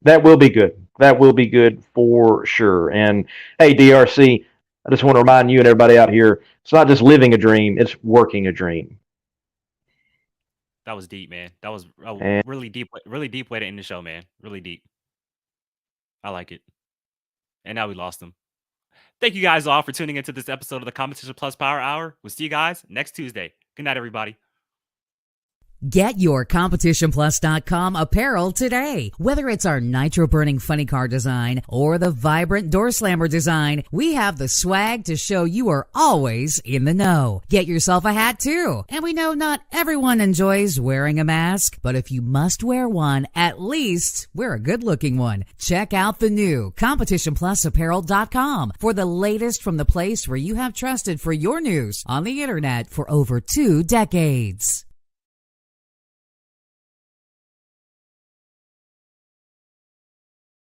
That will be good. That will be good for sure. And hey, DRC, I just want to remind you and everybody out here, it's not just living a dream, it's working a dream. That was deep, man. That was a really deep way to end the show, man. Really deep. I like it. And now we lost them. Thank you guys all for tuning into this episode of the Competition Plus Power Hour. We'll see you guys next Tuesday. Good night, everybody. Get your CompetitionPlus.com apparel today. Whether it's our nitro-burning funny car design or the vibrant door slammer design, we have the swag to show you are always in the know. Get yourself a hat too. And we know not everyone enjoys wearing a mask, but if you must wear one, at least wear a good-looking one. Check out the new CompetitionPlusApparel.com for the latest from the place where you have trusted for your news on the internet for over 2 decades.